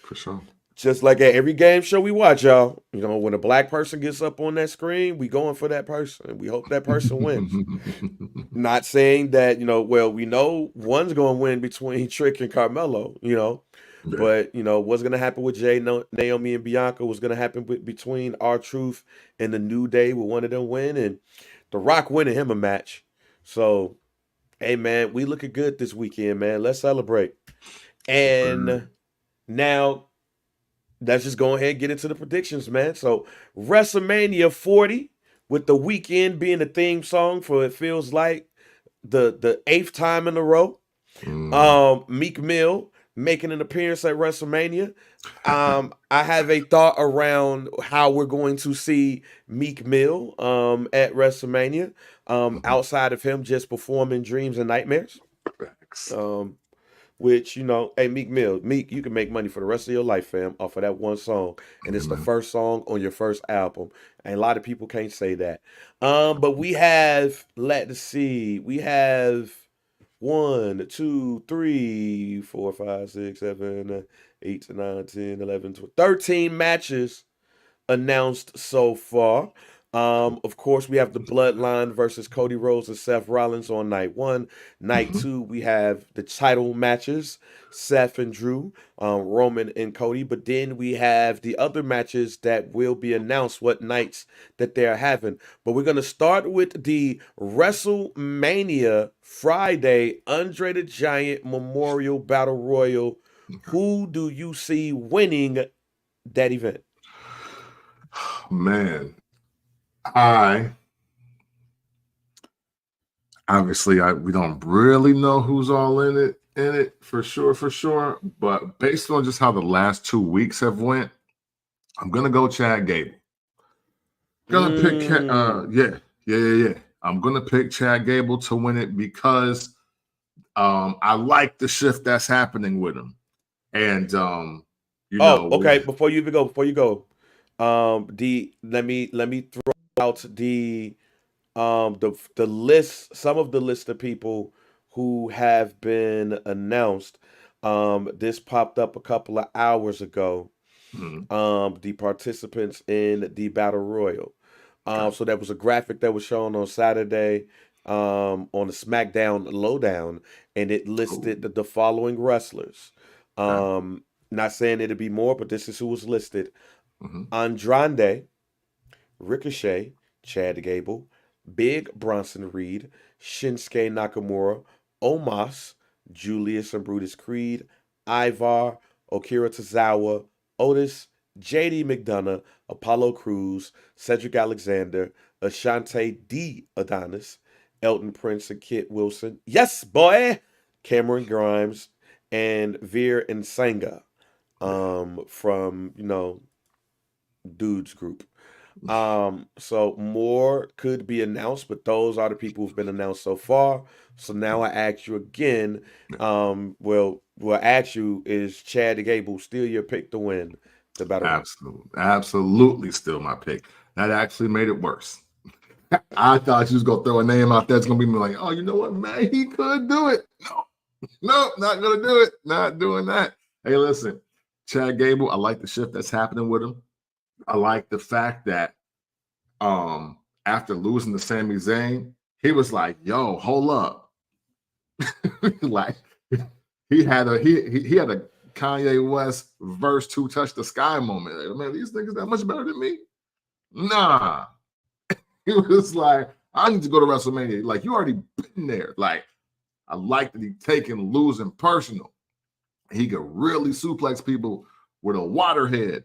For sure. Just like at every game show we watch, y'all. You know, when a black person gets up on that screen, we going for that person. We hope that person wins. Not saying that, well, we know one's going to win between Trick and Carmelo, Yeah. but, what's going to happen with Jay, Naomi, and Bianca? What's going to happen between R-Truth and the New Day? Will one of them win? And The Rock winning him a match. So, hey, man, we looking good this weekend, man. Let's celebrate. And now, let's just go ahead and get into the predictions, man. So, WrestleMania 40, with the weekend being the theme song for It Feels Like the eighth time in a row. Meek Mill making an appearance at WrestleMania. I have a thought around how we're going to see Meek Mill at WrestleMania. Outside of him just performing Dreams and Nightmares. Facts. Which, hey, Meek, you can make money for the rest of your life, fam, off of that one song. And it's the first song on your first album. And a lot of people can't say that. But we have, let's see, we have 1, 2, 3, 4, 5, 6, 7, 8, 9, 10, 11, 12, 13 matches announced so far. Of course, we have the Bloodline versus Cody Rhodes and Seth Rollins on night 1. Night 2, we have the title matches, Seth and Drew, Roman and Cody. But then we have the other matches that will be announced what nights that they're having. But we're going to start with the WrestleMania Friday Andre the Giant Memorial Battle Royal. Who do you see winning that event? Man, I obviously we don't really know who's all in it for sure. But based on just how the last 2 weeks have went, I'm gonna go Chad Gable. Gonna pick yeah. I'm gonna pick Chad Gable to win it because I like the shift that's happening with him. And Okay. Before you go, let me throw out the list, some of the list of people who have been announced. This popped up a couple of hours ago. The participants in the Battle Royal. So that was a graphic that was shown on Saturday on the Smackdown Lowdown, and it listed the following wrestlers. Not saying it'd be more, but this is who was listed: Andrade, Ricochet, Chad Gable, Big Bronson Reed, Shinsuke Nakamura, Omos, Julius and Brutus Creed, Ivar, Akira Tozawa, Otis, JD McDonough, Apollo Crews, Cedric Alexander, Ashante D. Adonis, Elton Prince and Kit Wilson. Yes, boy! Cameron Grimes, and Veer and Sangha from, Dudes Group. So more could be announced, but those are the people who've been announced so far. So now I ask you again. We'll ask you: is Chad Gable still your pick to win the battle? Absolutely, still my pick. That actually made it worse. I thought you was gonna throw a name out there. It's gonna be like, oh, you know what, man, he could do it. No, not gonna do it. Not doing that. Hey, listen, Chad Gable. I like the shift that's happening with him. I like the fact that after losing to Sami Zayn, he was like, yo, hold up. Like he had a Kanye West verse 2 touch the sky moment. Like, man, these niggas that much better than me? Nah. He was like, I need to go to WrestleMania. Like, you already been there. Like, I like that he taking losing personal. He could really suplex people with a waterhead.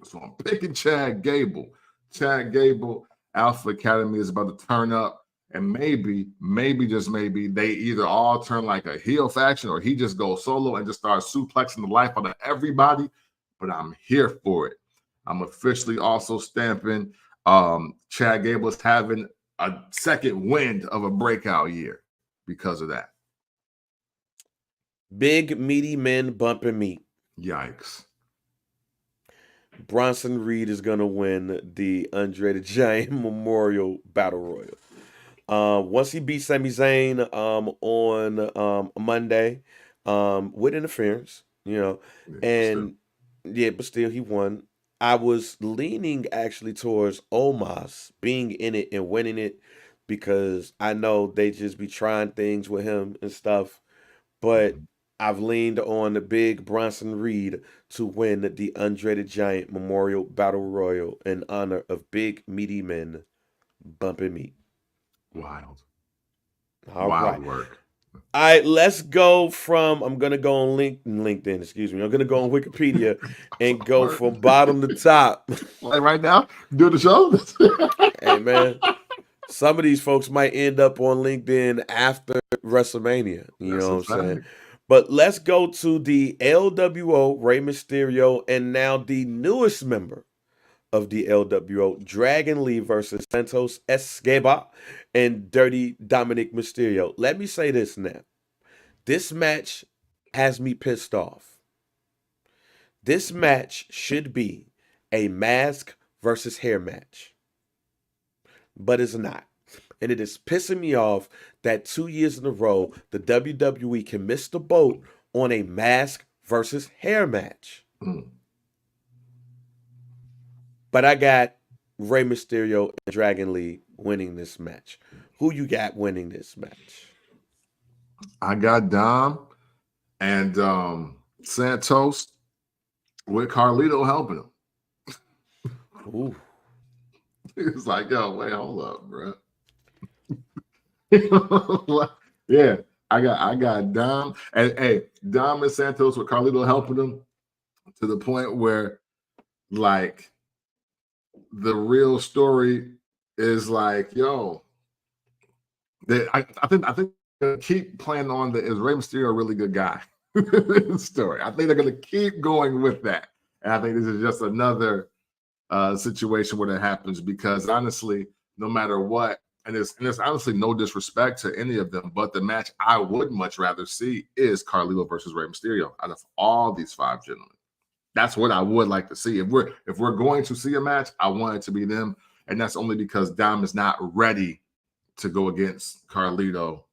So I'm picking Chad Gable. Chad Gable, Alpha Academy is about to turn up. And maybe, just maybe, they either all turn like a heel faction or he just goes solo and just starts suplexing the life out of everybody. But I'm here for it. I'm officially also stamping Chad Gable is having a second wind of a breakout year because of that. Big meaty men bumping meat. Yikes. Bronson Reed is gonna win the Andre the Giant Memorial Battle Royal. Once he beats Sami Zayn on Monday with interference, Yeah, and Yeah, but still, he won. I was leaning actually towards Omos being in it and winning it because I know they just be trying things with him and stuff. But Mhm. I've leaned on the big Bronson Reed to win the Andre the Giant Memorial Battle Royal in honor of big meaty men bumping meat. Wild, All wild right. work. All right, let's go from I'm gonna go on LinkedIn, excuse me. I'm gonna go on Wikipedia and go Word. from bottom to top. Like right now, do the show. Hey man, some of these folks might end up on LinkedIn after WrestleMania. You That's know what a I'm saying? fact. But let's go to the LWO, Rey Mysterio, and now the newest member of the LWO, Dragon Lee versus Santos Escobar and Dirty Dominic Mysterio. Let me say this now. This match has me pissed off. This match should be a mask versus hair match, but it's not. And it is pissing me off that 2 years in a row, the WWE can miss the boat on a mask versus hair match. Mm. But I got Rey Mysterio and Dragon Lee winning this match. Who you got winning this match? I got Dom and Santos with Carlito helping him. Ooh. It's like, yo, wait, hold up, bro. Yeah, I got Dom and hey, Dom and Santos with Carlito helping them to the point where like the real story is like, yo, I think they're gonna keep playing on the is Rey Mysterio a really good guy story. I think they're gonna keep going with that. And I think this is just another situation where that happens because honestly, no matter what, and there's honestly no disrespect to any of them, but the match I would much rather see is Carlito versus Rey Mysterio out of all these five gentlemen. That's what I would like to see. If we're going to see a match, I want it to be them, and that's only because Dom is not ready to go against Carlito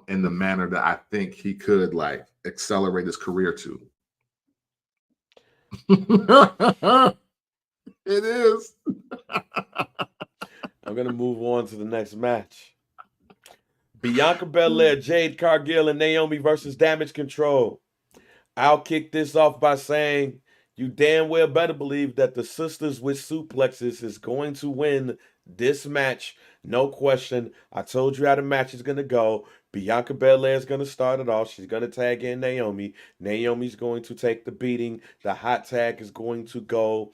in the manner that I think he could like accelerate his career to. It is. I'm going to move on to the next match. Bianca Belair, Jade Cargil, and Naomi versus Damage Control. I'll kick this off by saying you damn well better believe that the Sisters with Suplexes is going to win this match. No question. I told you how the match is going to go. Bianca Belair is going to start it off. She's going to tag in Naomi. Naomi's going to take the beating. The hot tag is going to go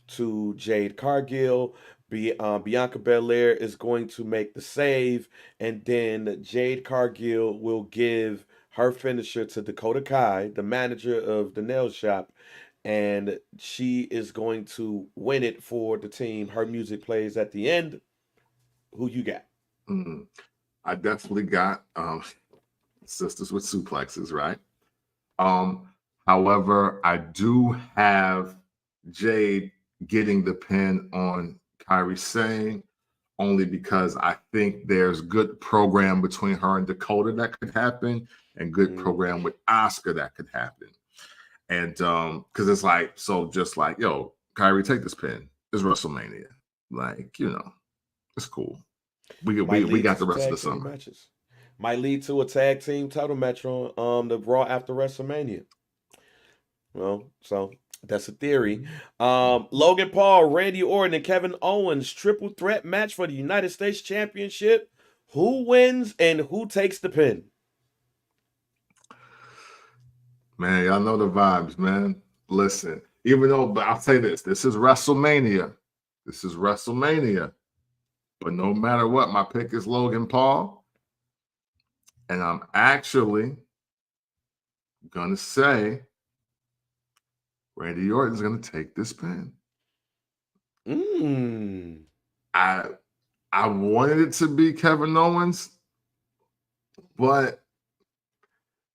to Jade Cargill. Bianca Belair is going to make the save, and then Jade Cargill will give her finisher to Dakota Kai, the manager of the nail shop, and she is going to win it for the team. Her music plays at the end. Who you got? Mm, I definitely got sisters with suplexes, right? Um, However, I do have Jade getting the pin on Kyrie Sane only because I think there's good program between her and Dakota that could happen, and good program with Asuka that could happen. And because it's like, so just like, yo, Kyrie, take this pin. It's WrestleMania. Like, it's cool. We Might we we lead to got the some rest of the tag team summer. matches. Might lead to a tag team title match on the Raw after WrestleMania. Well, so that's a theory. Logan Paul, Randy Orton, and Kevin Owens triple threat match for the United States Championship. Who wins and who takes the pin? Man, y'all know the vibes, man. Listen, even though, but I'll say this is WrestleMania. This is WrestleMania. But no matter what, my pick is Logan Paul. And I'm actually gonna say Randy Orton's gonna take this pin. Mm. I I wanted it to be Kevin Owens, but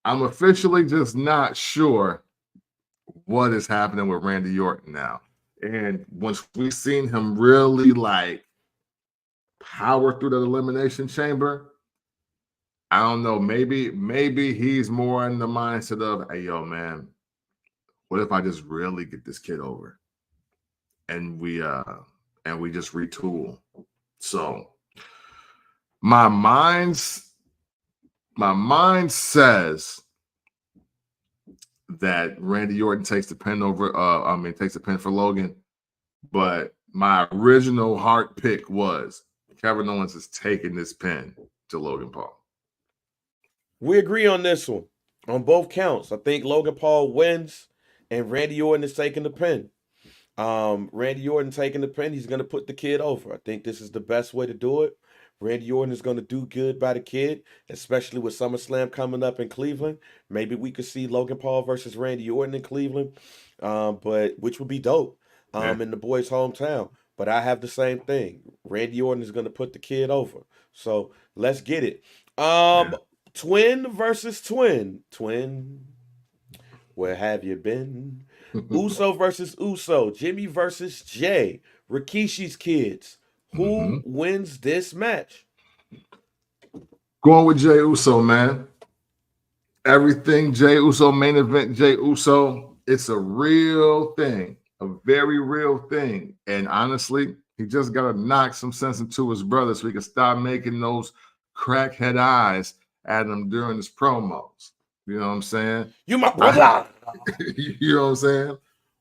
I'm officially just not sure what is happening with Randy Orton now. And once we've seen him really like power through the elimination chamber, I don't know. Maybe he's more in the mindset of, hey, yo, man, what if I just really get this kid over? And we just retool. So my mind says that Randy Orton takes the pin over, takes the pin for Logan. But my original heart pick was Kevin Owens is taking this pin to Logan Paul. We agree on this one, on both counts. I think Logan Paul wins, and Randy Orton is taking the pin. Randy Orton taking the pin, he's going to put the kid over. I think this is the best way to do it. Randy Orton is going to do good by the kid, especially with SummerSlam coming up in Cleveland. Maybe we could see Logan Paul versus Randy Orton in Cleveland, but which would be dope in the boys' hometown. But I have the same thing. Randy Orton is going to put the kid over. So let's get it. Twin versus twin. Twin, where have you been? Uso versus Uso. Jimmy versus Jay. Rikishi's kids. Who wins this match? Going with Jey Uso, man. Everything Jey Uso, main event Jey Uso. It's a real thing, a very real thing. And honestly, he just got to knock some sense into his brother so he can stop making those crackhead eyes at him during his promos. You know what I'm saying? You my brother. You know what I'm saying?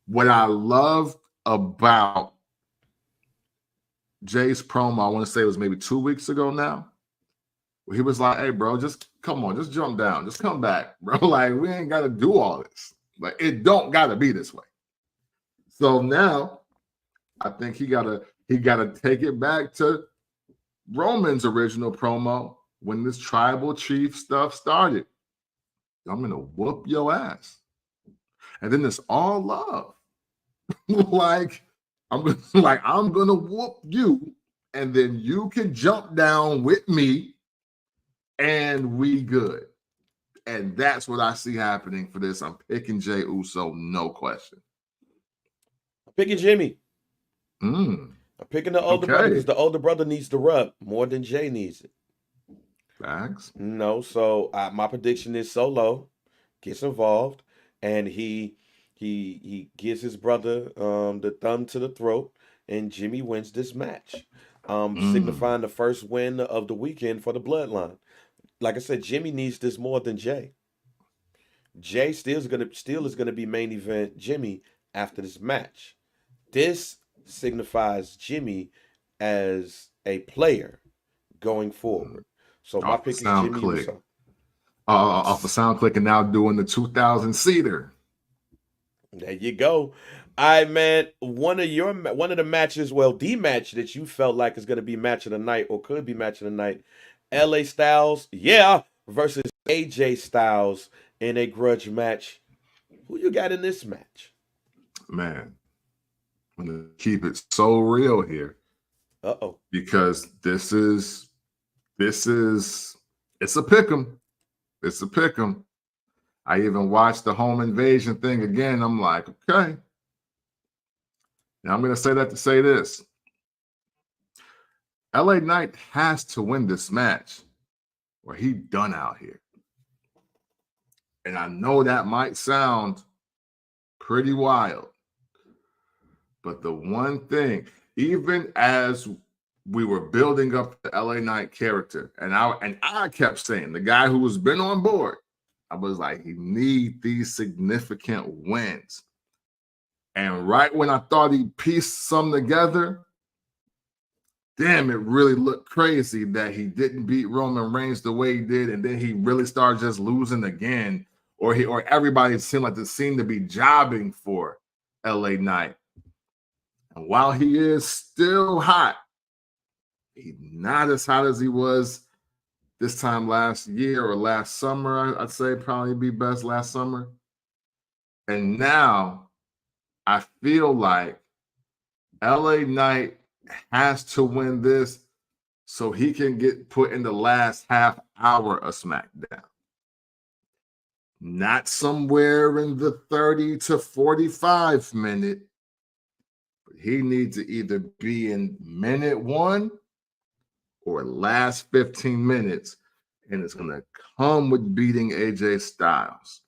What I love about Jay's promo, I want to say it was maybe 2 weeks ago now, where he was like, hey, bro, just come on, just jump down. Just come back, bro. Like, we ain't got to do all this. Like, it don't got to be this way. So now I think he gotta take it back to Roman's original promo when this tribal chief stuff started. I'm going to whoop your ass. And then it's all love. like, I'm gonna whoop you, and then you can jump down with me, and we good. And that's what I see happening for this. I'm picking Jey Uso, no question. I'm picking Jimmy. I'm picking the older brother because the older brother needs the rub more than Jay needs it. Facts. No, so my prediction is Solo gets involved, and he gives his brother the thumb to the throat, and Jimmy wins this match, signifying the first win of the weekend for the Bloodline. Like I said, Jimmy needs this more than Jay. Jay still is gonna be main event Jimmy after this match. This signifies Jimmy as a player going forward. So my pick is Jimmy Uso. Off the sound click and now doing the 2000 seater. There you go. All right, man. One of the matches, well, the match that you felt like is going to be match of the night or could be match of the night, LA Styles, versus AJ Styles in a grudge match. Who you got in this match? Man, I'm going to keep it so real here. Uh-oh. Because it's a pick'em. It's a pick'em. I even watched the home invasion thing again. I'm like, okay. Now I'm going to say that to say this. LA Knight has to win this match or he done out here. And I know that might sound pretty wild. But the one thing, even as we were building up the LA Knight character, and I kept saying, the guy who has been on board, I was like, he need these significant wins. And right when I thought he pieced some together, damn, it really looked crazy that he didn't beat Roman Reigns the way he did, and then he really started just losing again, or everybody seemed to be jobbing for LA Knight. And while he is still hot, he's not as hot as he was this time last year or last summer. I'd say probably be best last summer. And now I feel like LA Knight has to win this so he can get put in the last half hour of SmackDown. Not somewhere in the 30 to 45 minute. But he needs to either be in minute 1 or last 15 minutes, and it's going to come with beating AJ Styles.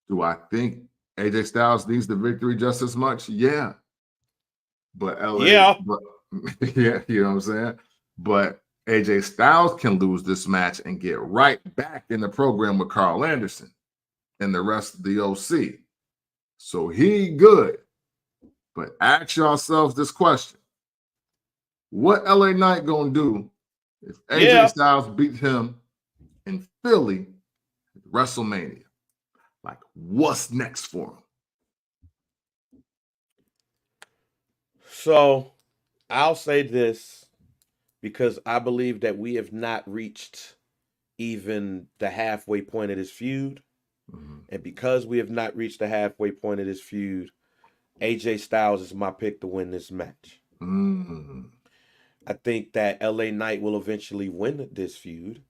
Do I think AJ Styles needs the victory just as much. Yeah. But Yeah. yeah, you know what I'm saying? But AJ Styles can lose this match and get right back in the program with Carl Anderson and the rest of the OC. So he good. But ask yourselves this question. What LA Knight gonna do if AJ Styles beat him in Philly at WrestleMania? Like, what's next for him? So I'll say this because I believe that we have not reached even the halfway point of this feud. Mm-hmm. And because we have not reached the halfway point of this feud, AJ Styles is my pick to win this match. Mm-hmm. I think that LA Knight will eventually win this feud,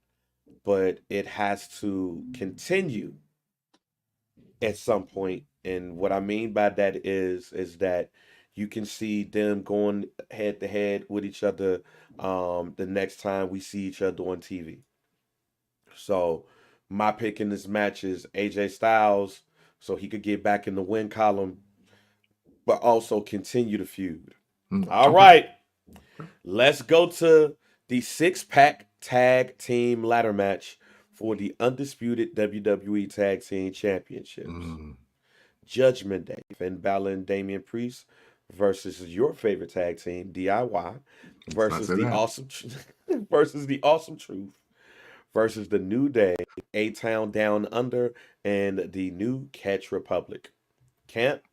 but it has to continue at some point. And what I mean by that is that you can see them going head to head with each other the next time we see each other on TV. So my pick in this match is AJ Styles, so he could get back in the win column, but also continue the feud. All right, let's go to the 6-pack tag team ladder match for the undisputed WWE Tag Team Championships. Mm-hmm. Judgment Day, Finn Balor and Damian Priest versus your favorite tag team, DIY, versus the Awesome Truth, versus the New Day, A-Town Down Under, and the New Catch Republic. Camp,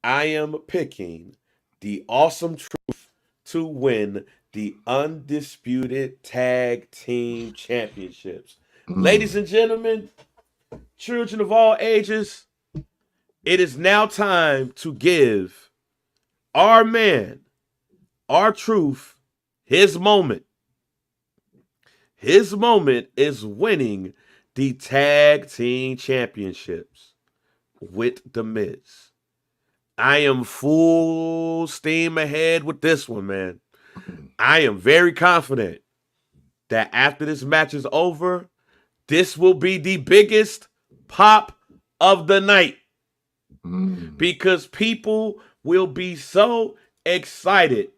I am picking the Awesome Truth to win the undisputed tag team championships. Ladies and gentlemen, children of all ages, it is now time to give our man, R-Truth, his moment. His moment is winning the tag team championships with The Miz. I am full steam ahead with this one, man. I am very confident that after this match is over, this will be the biggest pop of the night. Because people will be so excited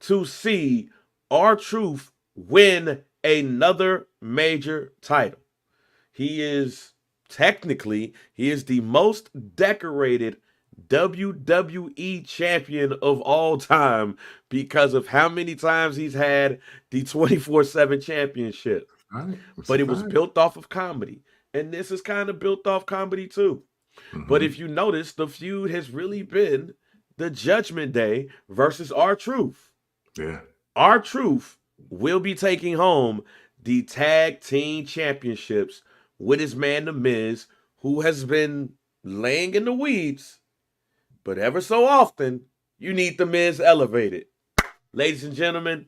to see R-Truth win another major title. He is the most decorated WWE champion of all time because of how many times he's had the 24/7 championship. But it was built off of comedy. And this is kind of built off comedy too. But if you notice, the feud has really been the Judgment Day versus R-Truth. Yeah. R-Truth will be taking home the tag team championships with his man, The Miz, who has been laying in the weeds. But ever so often, you need The Miz elevated. Ladies and gentlemen,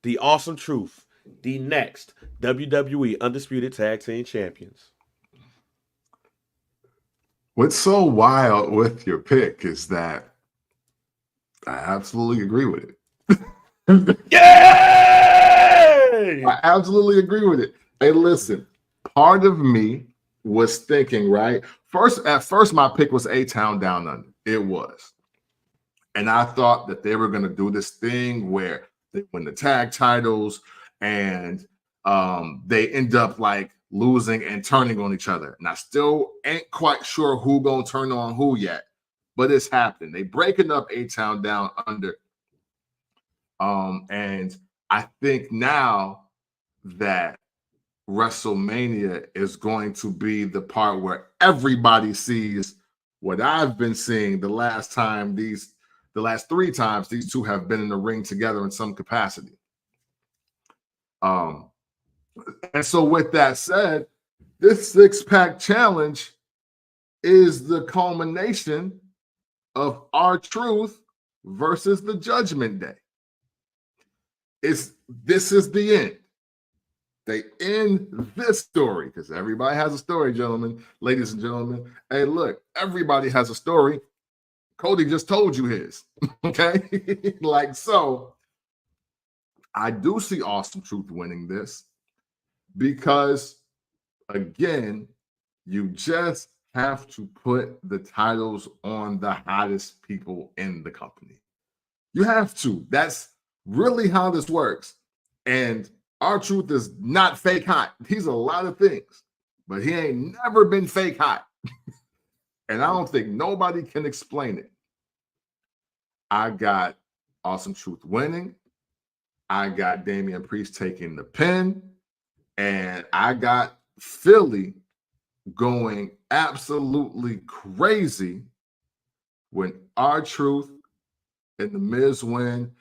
the Awesome Truth, the next WWE Undisputed Tag Team Champions. What's so wild with your pick is that I absolutely agree with it. Yay! I absolutely agree with it. Hey, listen, part of me was thinking, right? At first, my pick was A-Town Down Under. It was. And I thought that they were going to do this thing where they win the tag titles and they end up like losing and turning on each other. And I still ain't quite sure who gonna turn on who yet, but it's happening. They breaking up A-Town Down Under. And I think now that WrestleMania is going to be the part where everybody sees what I've been seeing the last 3 times these two have been in the ring together in some capacity. And so with that said, this 6-pack challenge is the culmination of R-Truth versus the Judgment Day. This is the end. They end this story because everybody has a story, gentlemen, ladies and gentlemen. Hey, look, everybody has a story. Cody just told you his, okay? Like, so I do see Awesome Truth winning this because, again, you just have to put the titles on the hottest people in the company. You have to. That's really how this works. And R-Truth is not fake hot. He's a lot of things, but he ain't never been fake hot. And I don't think nobody can explain it. I got Awesome Truth winning. I got Damian Priest taking the pin. And I got Philly going absolutely crazy when R-Truth and The Miz win,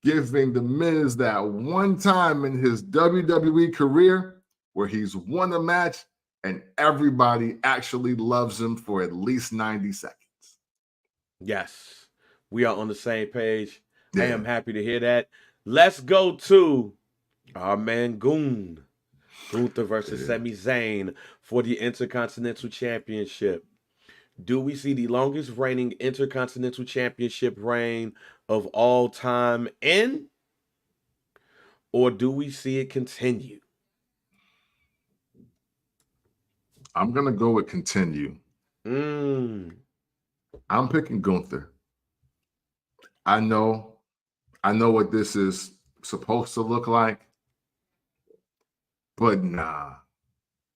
giving The Miz that one time in his WWE career where he's won a match and everybody actually loves him for at least 90 seconds. Yes, we are on the same page. Yeah. I am happy to hear that. Let's go to our man Gunther versus Sami Zayn for the Intercontinental Championship. Do we see the longest reigning Intercontinental Championship reign of all time end? Or do we see it continue? I'm going to go with continue. I'm picking Gunther. I know what this is supposed to look like, but not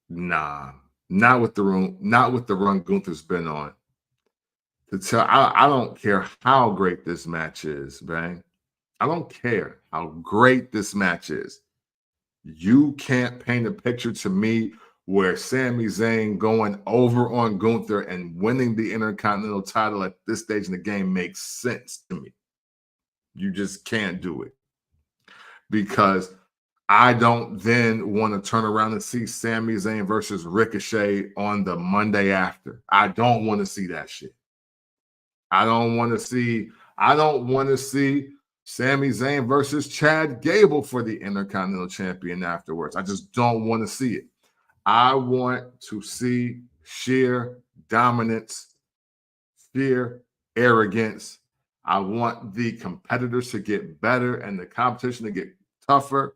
with the run Gunther's been on. I don't care how great this match is, bang. I don't care how great this match is. You can't paint a picture to me where Sami Zayn going over on Gunther and winning the Intercontinental title at this stage in the game makes sense to me. You just can't do it. Because I don't then want to turn around and see Sami Zayn versus Ricochet on the Monday after. I don't want to see that shit. I don't want to see Sami Zayn versus Chad Gable for the Intercontinental Champion afterwards. I just don't want to see it. I want to see sheer dominance, sheer arrogance. I want the competitors to get better and the competition to get tougher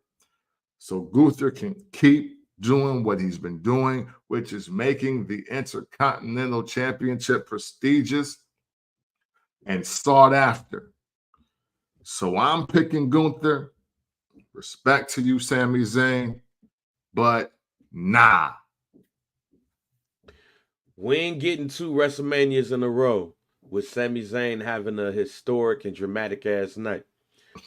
so Gunther can keep doing what he's been doing, which is making the Intercontinental Championship prestigious and sought after. So I'm picking Gunther. Respect to you, Sami Zayn, but nah. We ain't getting 2 WrestleManias in a row with Sami Zayn having a historic and dramatic ass night.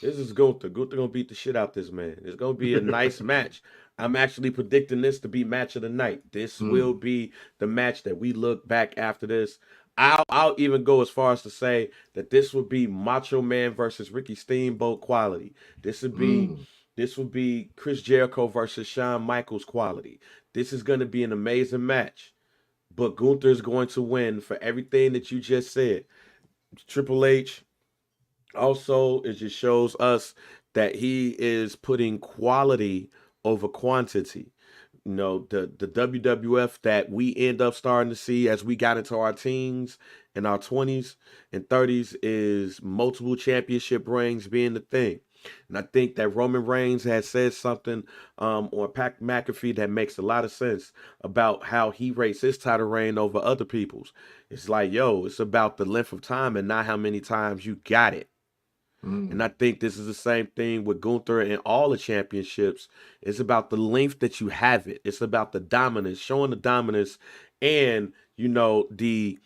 This is Gunther. Gunther gonna beat the shit out this man. It's gonna be a nice match. I'm actually predicting this to be match of the night. This will be the match that we look back after this. I'll even go as far as to say that this would be Macho Man versus Ricky Steamboat quality. This would be Chris Jericho versus Shawn Michaels quality. This is gonna be an amazing match. But Gunther is going to win for everything that you just said. Triple H, also, it just shows us that he is putting quality over quantity. You know, the WWF that we end up starting to see as we got into our teens and our 20s and 30s is multiple championship reigns being the thing. And I think that Roman Reigns has said something on Pat McAfee that makes a lot of sense about how he rates his title reign over other people's. It's like, yo, it's about the length of time and not how many times you got it. And I think this is the same thing with Gunther and all the championships. It's about the length that you have it. It's about the dominance, showing the dominance, and you know the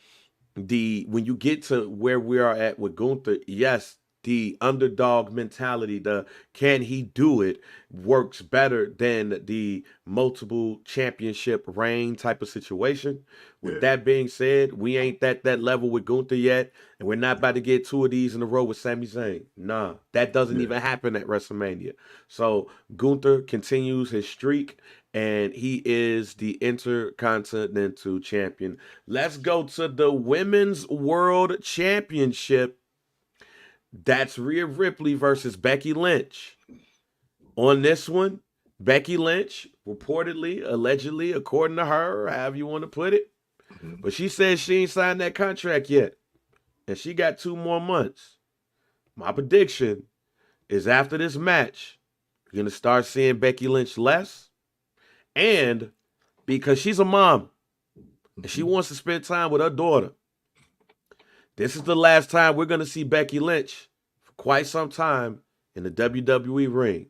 when you get to where we are at with Gunther, yes, the underdog mentality, the can he do it, works better than the multiple championship reign type of situation. With that being said, we ain't that level with Gunther yet, and we're not about to get 2 of these in a row with Sami Zayn. Nah, that doesn't even happen at WrestleMania. So Gunther continues his streak, and he is the Intercontinental Champion. Let's go to the Women's World Championship. That's Rhea Ripley versus Becky Lynch. On this one, Becky Lynch, reportedly, allegedly, according to her, however you want to put it, but she says she ain't signed that contract yet. And she got 2 more months. My prediction is after this match, you're going to start seeing Becky Lynch less. And because she's a mom, and she wants to spend time with her daughter. This is the last time we're going to see Becky Lynch for quite some time in the WWE ring.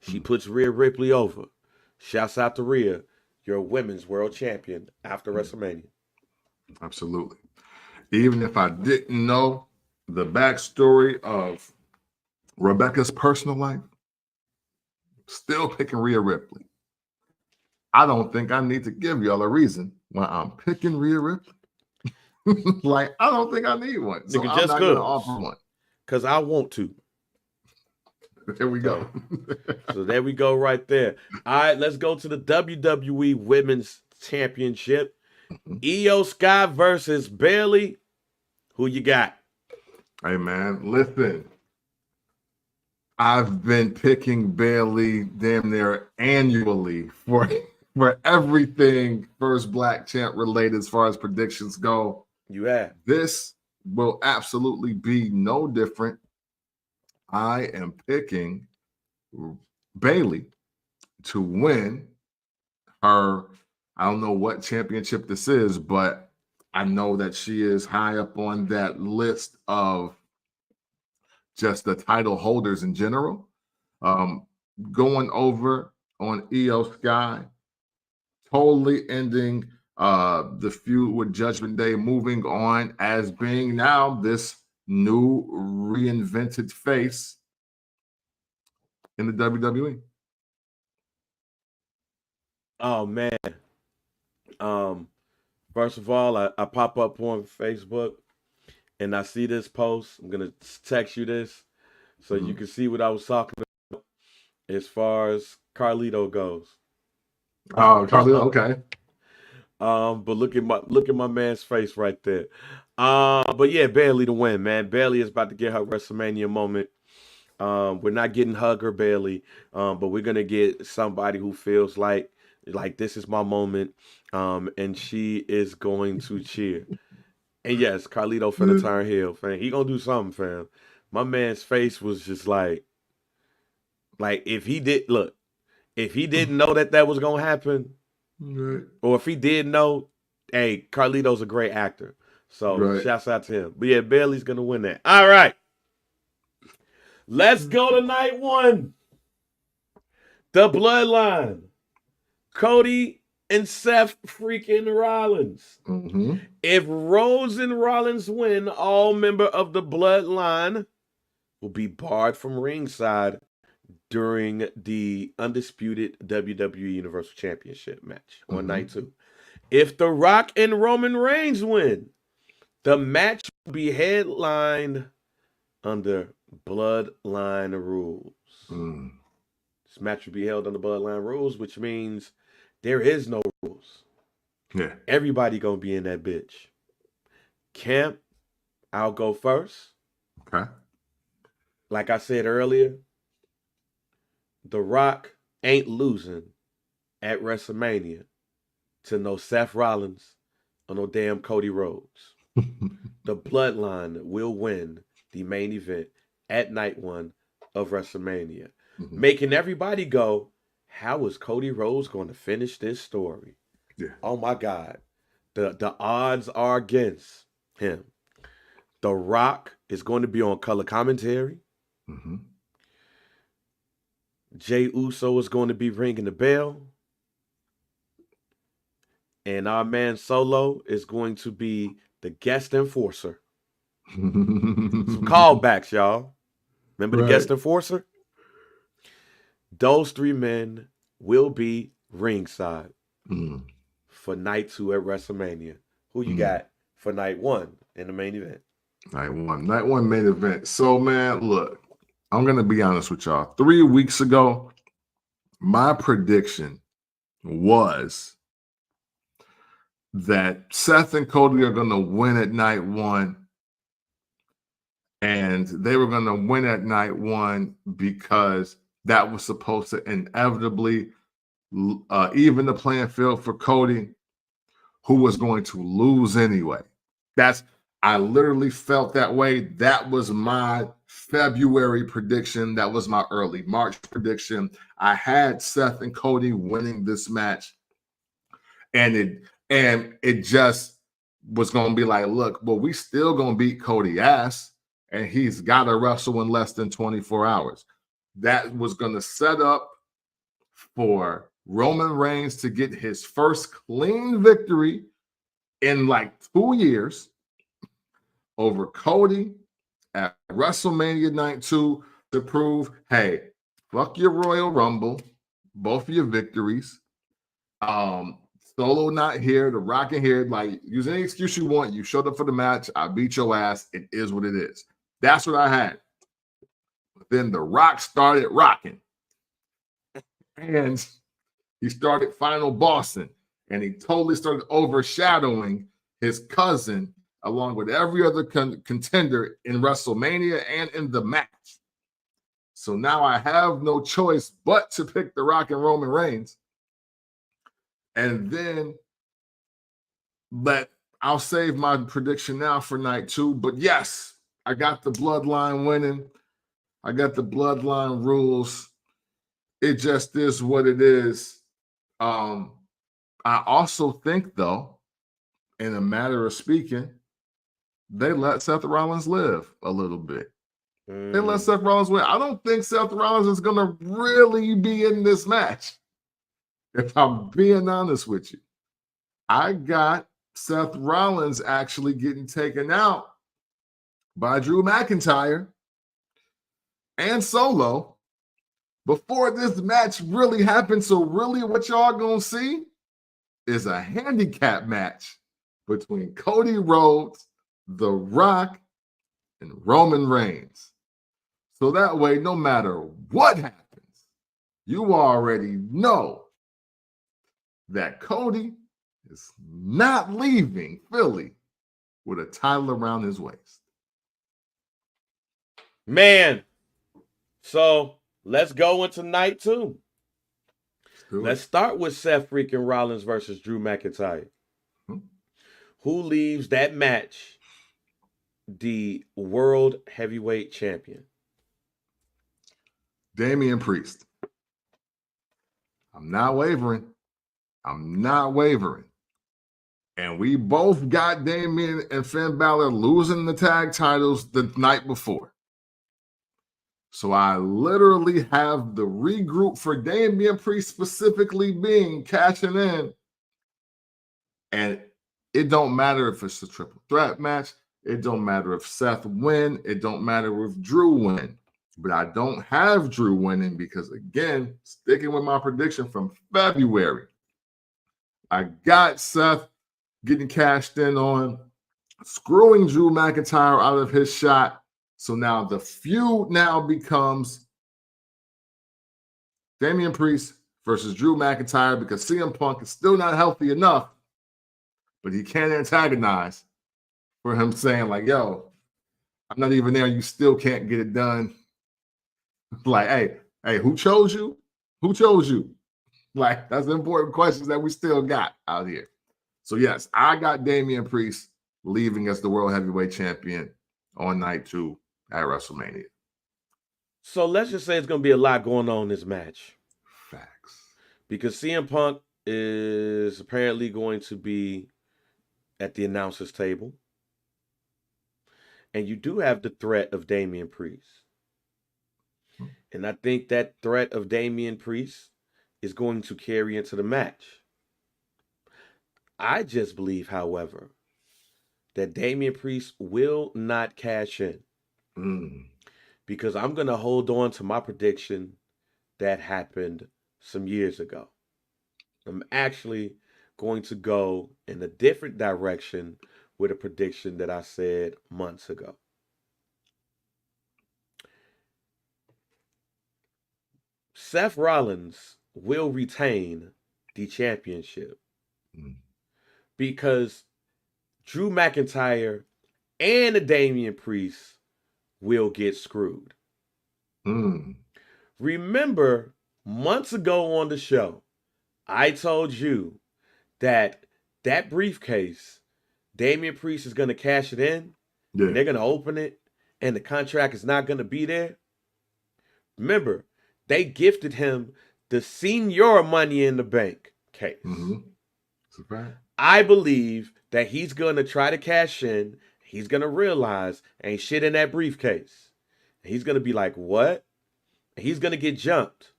She puts Rhea Ripley over. Shouts out to Rhea, your women's world champion after WrestleMania. Absolutely. Even if I didn't know the backstory of Rebecca's personal life, still picking Rhea Ripley. I don't think I need to give y'all a reason why I'm picking Rhea Ripley. Like, I don't think I need one. So Nigga, I'm just not going to offer one. Because I want to. There we go. So there we go right there. All right, let's go to the WWE Women's Championship. Io Sky versus Bayley. Who you got? Hey, man, listen. I've been picking Bayley damn near annually for everything First Black Champ related as far as predictions go. You have. This will absolutely be no different. I am picking Bayley to win her. I don't know what championship this is, but I know that she is high up on that list of just the title holders in general. Going over on Io Sky, totally ending the feud with Judgment Day, moving on as being now this new reinvented face in the WWE. Oh man. First of all, I pop up on Facebook and I see this post. I'm gonna text you this so you can see what I was talking about as far as Carlito goes. Oh, Carlito, okay. But look at my man's face right there. But yeah, Bayley to win, man. Bayley is about to get her WrestleMania moment. We're not getting Hugger Bayley, but we're gonna get somebody who feels like this is my moment, and she is going to cheer. And yes, Carlito finna turn heel, fam. He gonna do something, fam. My man's face was just like if he didn't know that was gonna happen, Right. or if he did know, hey, Carlito's a great actor. So shouts out to him. But yeah, Bayley's gonna win that. All right. Let's go to night one. The Bloodline. Cody and Seth freaking Rollins. If Rhodes and Rollins win, all member of the Bloodline will be barred from ringside during the undisputed WWE Universal Championship match on night two. If The Rock and Roman Reigns win, the match will be headlined under Bloodline rules. This match will be held under Bloodline rules, which means there is no rules. Yeah. Everybody gonna be in that bitch. Camp, I'll go first. Okay. Like I said earlier, The Rock ain't losing at WrestleMania to no Seth Rollins or no damn Cody Rhodes. The Bloodline will win the main event at night one of WrestleMania, making everybody go, how is Cody Rhodes going to finish this story? Yeah. Oh my God. The odds are against him. The Rock is going to be on color commentary. Jey Uso is going to be ringing the bell. And our man Solo is going to be the guest enforcer. Some callbacks, y'all. Remember the guest enforcer? Those three men will be ringside for night two at WrestleMania. Who you got for night one in the main event? Night one main event. So, man, look, I'm going to be honest with y'all. 3 weeks ago, my prediction was that Seth and Cody are going to win at night one. And they were going to win at night one because that was supposed to inevitably even the playing field for Cody, who was going to lose anyway. I literally felt that way. That was my February prediction. That was my early March prediction. I had Seth and Cody winning this match. And And it just was going to be like, look, well, we still going to beat Cody ass, and he's got to wrestle in less than 24 hours. That was going to set up for Roman Reigns to get his first clean victory in like 2 years over Cody at WrestleMania Night 2 to prove, hey, fuck your Royal Rumble, both of your victories. Solo not here, The Rock in here. Like, use any excuse you want. You showed up for the match. I beat your ass. It is what it is. That's what I had. But then The Rock started rocking. And he started final bossing. And he totally started overshadowing his cousin along with every other contender in WrestleMania and in the match. So now I have no choice but to pick The Rock and Roman Reigns. And then I'll save my prediction now for night 2. But yes, I got the bloodline winning. I got the bloodline rules. It just is what it is. I also think, though, in a matter of speaking, they let Seth Rollins live a little bit. They let Seth Rollins win. I don't think Seth Rollins is going to really be in this match. If I'm being honest with you, I got Seth Rollins actually getting taken out by Drew McIntyre and Solo before this match really happened. So really what y'all going to see is a handicap match between Cody Rhodes, The Rock, and Roman Reigns. So that way, no matter what happens, you already know that Cody is not leaving Philly with a title around his waist. Man, so let's go into night 2. Let's start with Seth freaking Rollins versus Drew McIntyre. Who leaves that match the World Heavyweight Champion? Damian Priest. I'm not wavering. And we both got Damian and Finn Balor losing the tag titles the night before. So I literally have the regroup for Damian Priest specifically being cashing in. And it don't matter if it's a triple threat match. It don't matter if Seth win. It don't matter if Drew win. But I don't have Drew winning because, again, sticking with my prediction from February, I got Seth getting cashed in on screwing Drew McIntyre out of his shot. So now the feud now becomes Damian Priest versus Drew McIntyre because CM Punk is still not healthy enough, but he can't antagonize for him saying like, yo, I'm not even there. You still can't get it done. Like, hey, who chose you? Who chose you? Like, that's the important questions that we still got out here. So, yes, I got Damian Priest leaving as the World Heavyweight Champion on night 2 at WrestleMania. So let's just say it's going to be a lot going on in this match. Facts. Because CM Punk is apparently going to be at the announcer's table. And you do have the threat of Damian Priest. And I think that threat of Damian Priest is going to carry into the match. I just believe, however, that Damian Priest will not cash in. Because I'm going to hold on to my prediction that happened some years ago. I'm actually going to go in a different direction with a prediction that I said months ago. Seth Rollins will retain the championship because Drew McIntyre and Damian Priest will get screwed. Remember, months ago on the show, I told you that briefcase, Damian Priest is going to cash it in. Yeah. They're going to open it, and the contract is not going to be there. Remember, they gifted him the senior Money in the Bank case. Surprise. I believe that he's going to try to cash in. He's going to realize ain't shit in that briefcase. He's going to be like, what? He's going to get jumped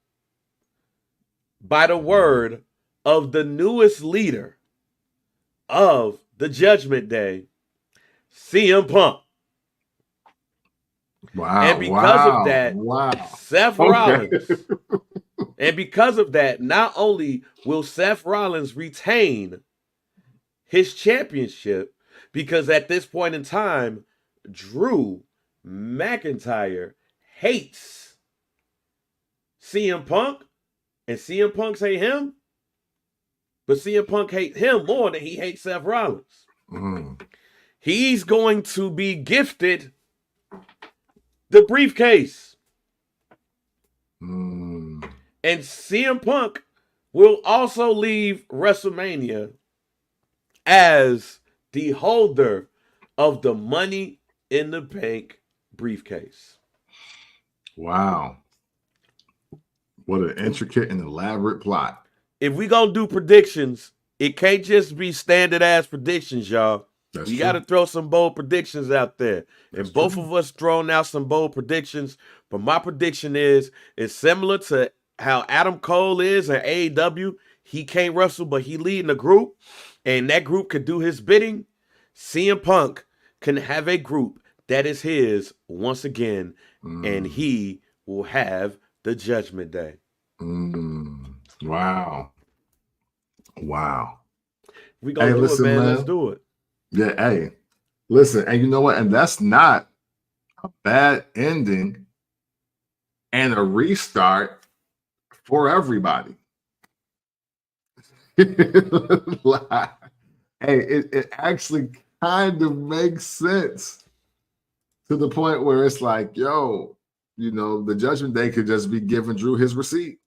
by the word of the newest leader of the Judgment Day, CM Punk. Wow. And because of that, Seth Rollins. And because of that, not only will Seth Rollins retain his championship, because at this point in time, Drew McIntyre hates CM Punk, and CM Punk hate him, but CM Punk hates him more than he hates Seth Rollins. He's going to be gifted the briefcase. And CM Punk will also leave WrestleMania as the holder of the Money in the Bank briefcase. Wow. What an intricate and elaborate plot. If we gonna do predictions, it can't just be standard ass predictions, y'all. We got to throw some bold predictions out there. And both of us thrown out some bold predictions. But my prediction is similar to how Adam Cole is in AEW. He can't wrestle, but he leading a group. And that group could do his bidding. CM Punk can have a group that is his once again. And he will have the Judgment Day. Wow. Wow. We gonna do it, man. Let's do it. Yeah, hey, listen, and you know what? And that's not a bad ending and a restart for everybody. Hey, it actually kind of makes sense to the point where it's like, yo, you know, the Judgment Day could just be giving Drew his receipt.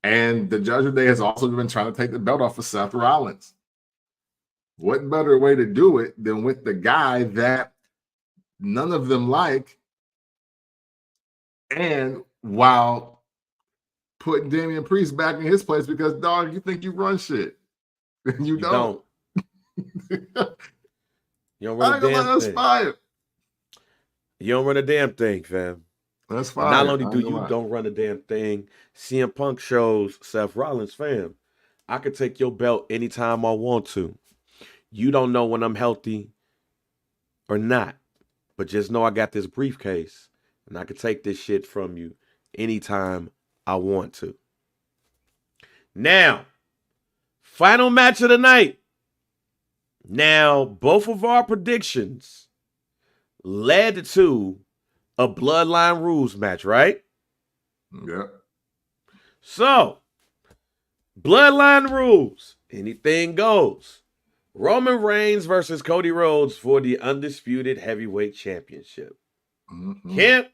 And the Judgment Day has also been trying to take the belt off of Seth Rollins. What better way to do it than with the guy that none of them like, and while putting Damian Priest back in his place because, dog, you think you run shit. You don't. You don't run a damn thing. You don't run a damn thing, fam. That's fine. Not only do you don't run a damn thing, CM Punk shows Seth Rollins, fam, I could take your belt anytime I want to. You don't know when I'm healthy or not, but just know I got this briefcase and I can take this shit from you anytime I want to. Now, final match of the night. Now, both of our predictions led to a Bloodline Rules match, right? Yeah. So, Bloodline Rules. Anything goes. Roman Reigns versus Cody Rhodes for the Undisputed Heavyweight Championship. Kemp,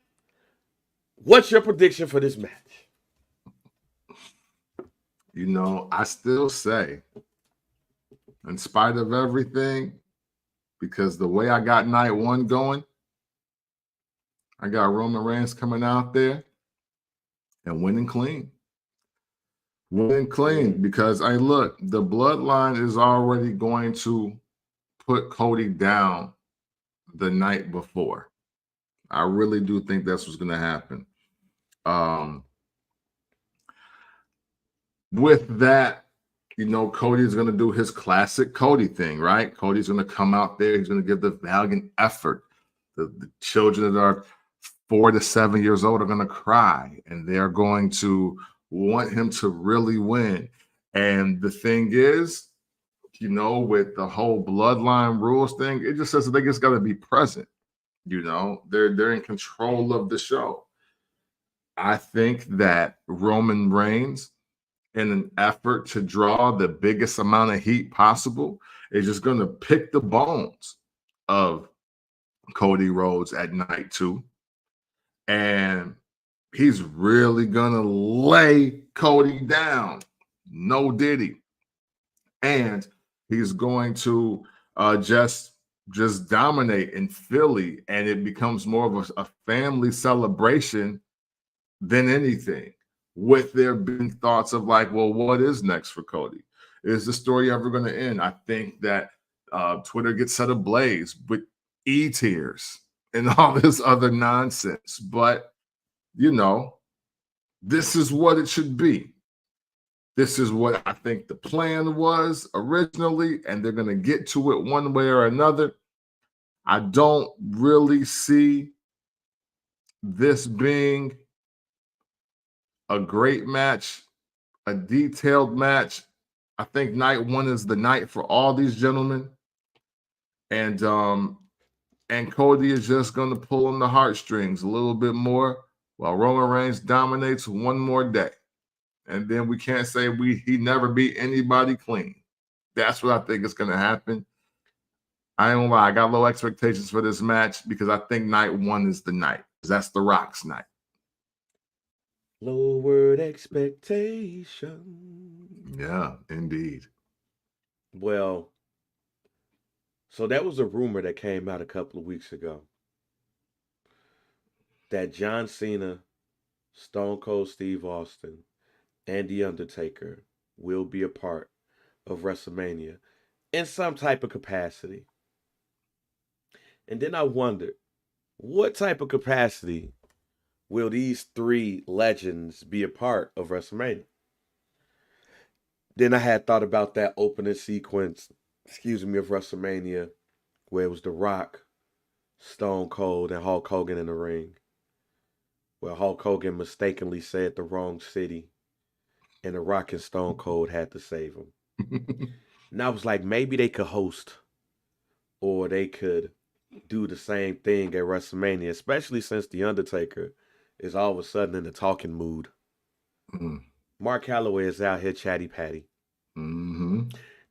what's your prediction for this match? You know, I still say, in spite of everything, because the way I got night one going, I got Roman Reigns coming out there and winning clean. Winning clean, because look, the bloodline is already going to put Cody down the night before. I really do think that's what's going to happen. With that, you know, Cody's going to do his classic Cody thing, right? Cody's going to come out there. He's going to give the valiant effort. The children that are 4 to 7 years old are going to cry, and they're going to want him to really win. And the thing is, you know, with the whole bloodline rules thing, it just says that they just got to be present. You know, they're in control of the show. I think that Roman Reigns, in an effort to draw the biggest amount of heat possible, is just going to pick the bones of Cody Rhodes at night 2. And he's really going to lay Cody down. No diddy. And he's going to just dominate in Philly, and it becomes more of a family celebration than anything, with there being thoughts of like, well, what is next for Cody? Is the story ever going to end? I think that Twitter gets set ablaze with e-tears and all this other nonsense. But, you know, this is what it should be. This is what I think the plan was originally, and they're going to get to it one way or another. I don't really see this being a great match, a detailed match. I think night one is the night for all these gentlemen. And Cody is just going to pull on the heartstrings a little bit more while Roman Reigns dominates one more day. And then we can't say he never beat anybody clean. That's what I think is going to happen. I ain't gonna lie, I got low expectations for this match because I think night one is the night. That's the Rock's night. Lowered expectation. Yeah, indeed. Well, so that was a rumor that came out a couple of weeks ago that John Cena, Stone Cold Steve Austin, and The Undertaker will be a part of WrestleMania in some type of capacity. And then I wondered, what type of capacity will these three legends be a part of WrestleMania? Then I had thought about that opening sequence, of WrestleMania, where it was The Rock, Stone Cold, and Hulk Hogan in the ring. Where Hulk Hogan mistakenly said the wrong city, and The Rock and Stone Cold had to save him. And I was like, maybe they could host, or they could do the same thing at WrestleMania, especially since The Undertaker is all of a sudden in the talking mood. Mm. Mark Calloway is out here chatty patty. Mm-hmm.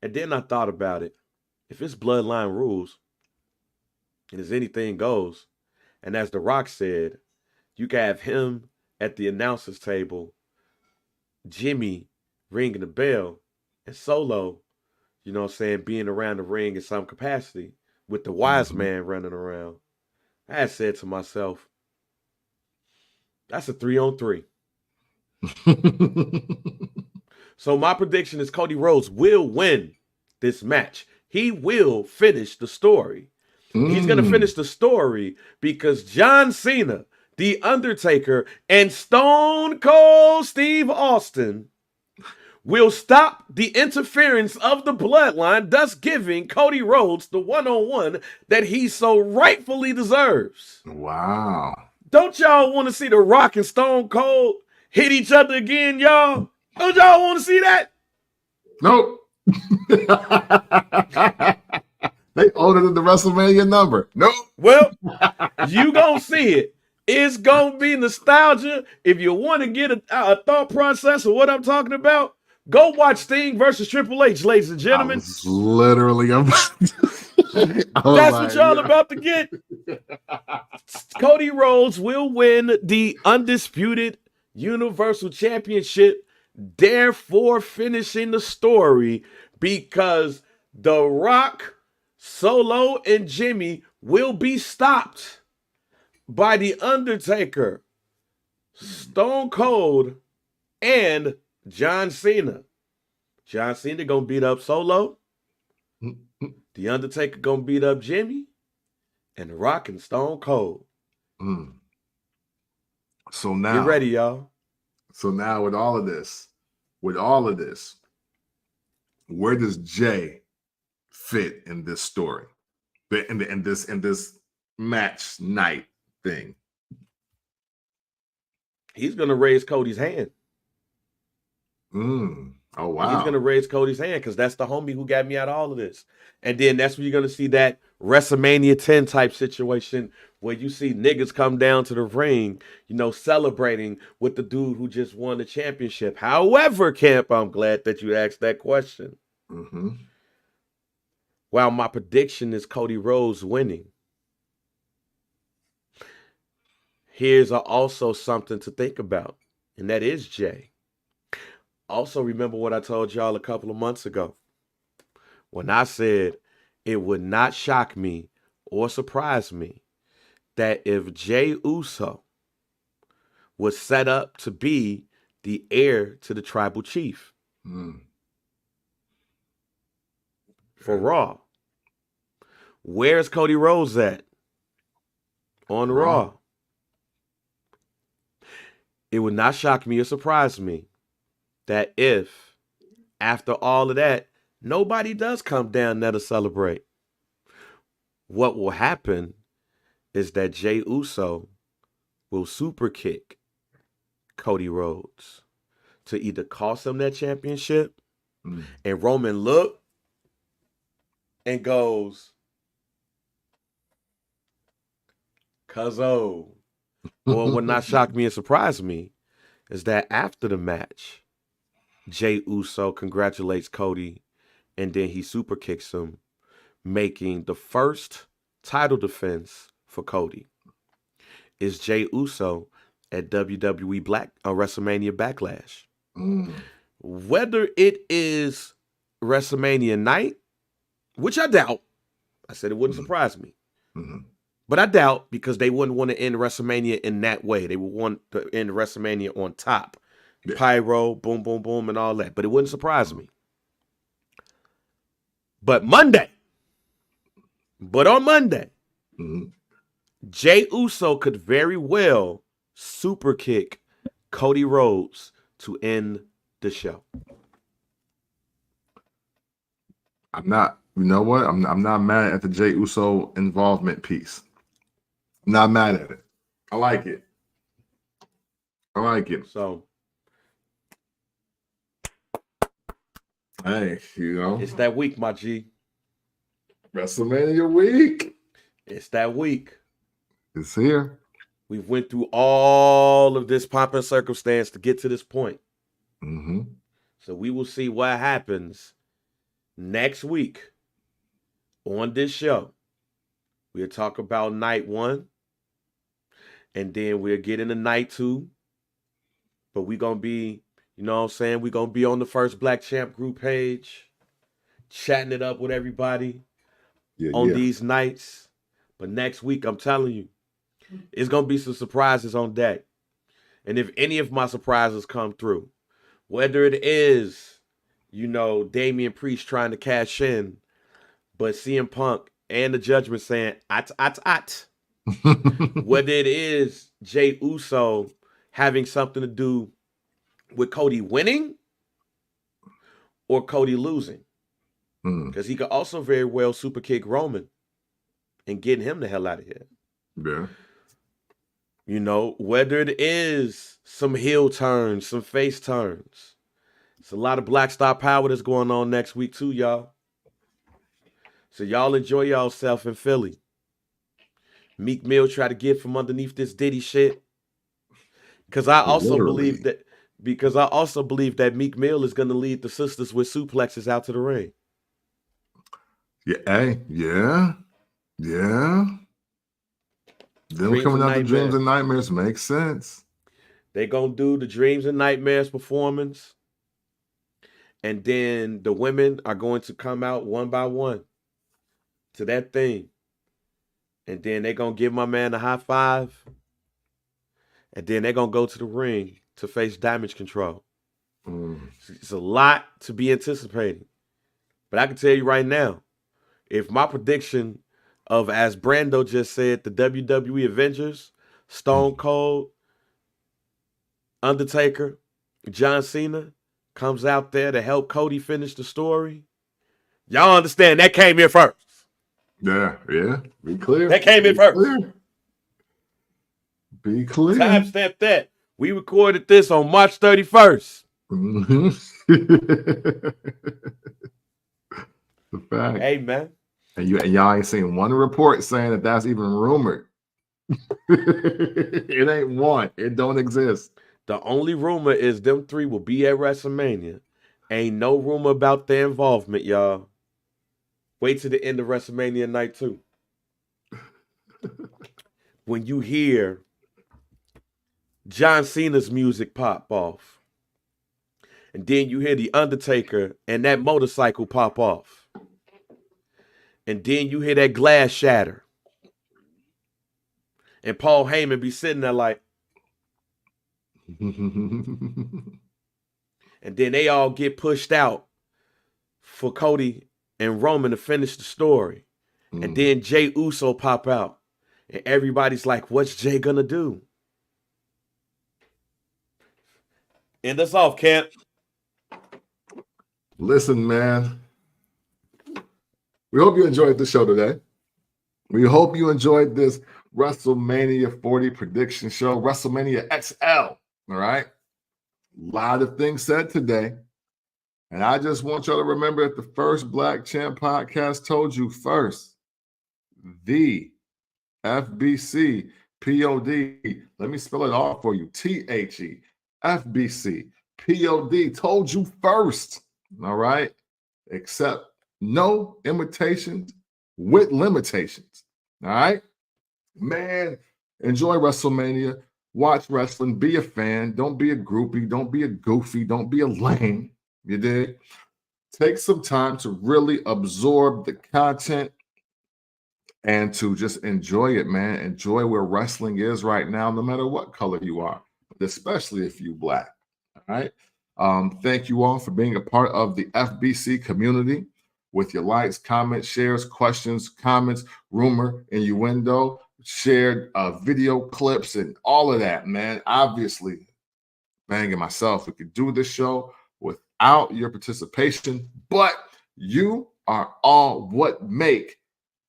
And then I thought about it. If it's bloodline rules, and as anything goes, and as The Rock said, you can have him at the announcer's table, Jimmy ringing the bell, and Solo, you know what I'm saying, being around the ring in some capacity with the wise man running around. I had said to myself, that's a 3-on-3. So my prediction is Cody Rhodes will win this match. He will finish the story. He's going to finish the story because John Cena, The Undertaker, and Stone Cold Steve Austin will stop the interference of the bloodline, thus giving Cody Rhodes the one-on-one that he so rightfully deserves. Wow. Don't y'all want to see The Rock and Stone Cold hit each other again, y'all? Don't y'all want to see that? Nope. They older than the WrestleMania number. Nope. Well, you gonna see it. It's gonna be nostalgia. If you want to get a thought process of what I'm talking about, go watch Sting versus Triple H, ladies and gentlemen. I was literally about That's what y'all about to get. Cody Rhodes will win the undisputed Universal Championship, therefore finishing the story because The Rock, Solo, and Jimmy will be stopped by The Undertaker, Stone Cold, and John Cena. John Cena gonna beat up Solo. The Undertaker gonna beat up Jimmy. And The Rock and Stone Cold. So now, get ready, y'all. So now with all of this, where does Jay fit in this story? In this match night thing? He's gonna raise Cody's hand. Oh wow. He's gonna raise Cody's hand because that's the homie who got me out of all of this. And then that's when you're gonna see that WrestleMania 10 type situation where you see niggas come down to the ring, you know, celebrating with the dude who just won the championship. However, Camp, I'm glad that you asked that question. While my prediction is Cody Rhodes winning, here's also something to think about, and that is Jay. Also, remember what I told y'all a couple of months ago when I said it would not shock me or surprise me that if Jey Uso was set up to be the heir to the tribal chief. for Raw. Where's Cody Rhodes at on Raw? It would not shock me or surprise me that if, after all of that, nobody does come down there to celebrate. What will happen is that Jey Uso will super kick Cody Rhodes to either cost him that championship, and Roman look and goes, "Cuzzo." Or what would not shock me and surprise me is that after the match, Jey Uso congratulates Cody, and then he super kicks him, making the first title defense for Cody. Is Jey Uso at WWE WrestleMania Backlash. Whether it is WrestleMania night, which I doubt, I said it wouldn't surprise me, but I doubt, because they wouldn't want to end WrestleMania in that way. They would want to end WrestleMania on top. Pyro, boom, boom, boom, and all that. But it wouldn't surprise me. But on Monday, Jey Uso could very well super kick Cody Rhodes to end the show. I'm not, you know what? I'm not mad at the Jey Uso involvement piece. I'm not mad at it. I like it. I like it. So, hey, you know, it's that week, my G. WrestleMania week. It's that week. It's here. We went through all of this pomp and circumstance to get to this point. So we will see what happens next week on this show. We'll talk about night 1. And then we'll get into night 2. But we're going to be, you know what I'm saying? We're going to be on the First Black Champ group page, chatting it up with everybody on these nights. But next week, I'm telling you, it's going to be some surprises on deck. And if any of my surprises come through, whether it is, you know, Damian Priest trying to cash in, but CM Punk and the Judgment saying, at. Whether it is Jey Uso having something to do with Cody winning or Cody losing. Because he could also very well super kick Roman and get him the hell out of here. Yeah. You know, whether it is some heel turns, some face turns. It's a lot of Black Star Power that's going on next week too, y'all. So y'all enjoy yourself in Philly. Meek Mill try to get from underneath this Diddy shit. Because I also believe that Meek Mill is going to lead the sisters with suplexes out to the ring. Yeah, hey, yeah. Them coming out the Dreams and Nightmares makes sense. They gonna do the Dreams and Nightmares performance. And then the women are going to come out one by one to that thing. And then they're going to give my man a high five. And then they're going to go to the ring to face Damage Control. It's a lot to be anticipating. But I can tell you right now, if my prediction of, as Brando just said, the WWE Avengers, Stone Cold, Undertaker, John Cena comes out there to help Cody finish the story, y'all understand that came in first. Yeah. Be clear. That came in first. Be clear. Timestamp that. We recorded this on March 31st. The fact. Hey, man. And y'all ain't seen one report saying that that's even rumored. It ain't one. It don't exist. The only rumor is them 3 will be at WrestleMania. Ain't no rumor about their involvement, y'all. Wait till the end of WrestleMania night 2. When you hear John Cena's music pop off, and then you hear The Undertaker and that motorcycle pop off, and then you hear that glass shatter, and Paul Heyman be sitting there like, and then they all get pushed out for Cody and Roman to finish the story. And then Jey Uso pop out. And everybody's like, what's Jey gonna do? End us off, Camp. Listen, man. We hope you enjoyed the show today. We hope you enjoyed this WrestleMania 40 prediction show, WrestleMania XL. All right. A lot of things said today. And I just want y'all to remember that the first Black Champ podcast told you first. The FBC POD. Let me spell it all for you. THE FBC POD told you first. All right. Except no imitations with limitations. All right. Man, enjoy WrestleMania. Watch wrestling. Be a fan. Don't be a groupie. Don't be a goofy. Don't be a lame. You did. Take some time to really absorb the content and to just enjoy it, man. Enjoy where wrestling is right now, no matter what color you are, but especially if you Black. All right. Thank you all for being a part of the FBC community with your likes, comments, shares, questions, comments, rumor, innuendo, shared video clips, and all of that, man. Obviously, Bang and myself, we could do this show without your participation, but you are all what make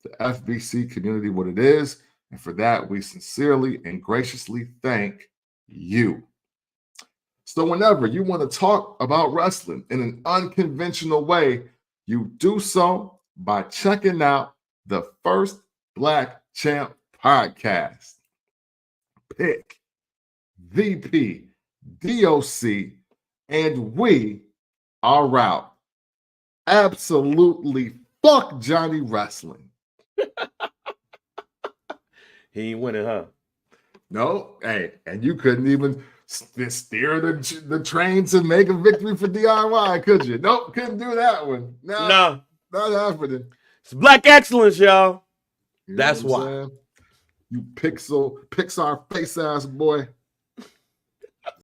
the FBC community what it is. And for that, we sincerely and graciously thank you. So whenever you want to talk about wrestling in an unconventional way, you do so by checking out the First Black Champ podcast. Pick, VP, DOC, and we are out. Absolutely fuck Johnny Wrestling. He ain't winning, huh? No, hey, and you couldn't even steer the train to make a victory for DIY, could you? Nope, couldn't do that one. No, not happening. It's Black excellence, y'all. You That's why. You Pixar face ass boy.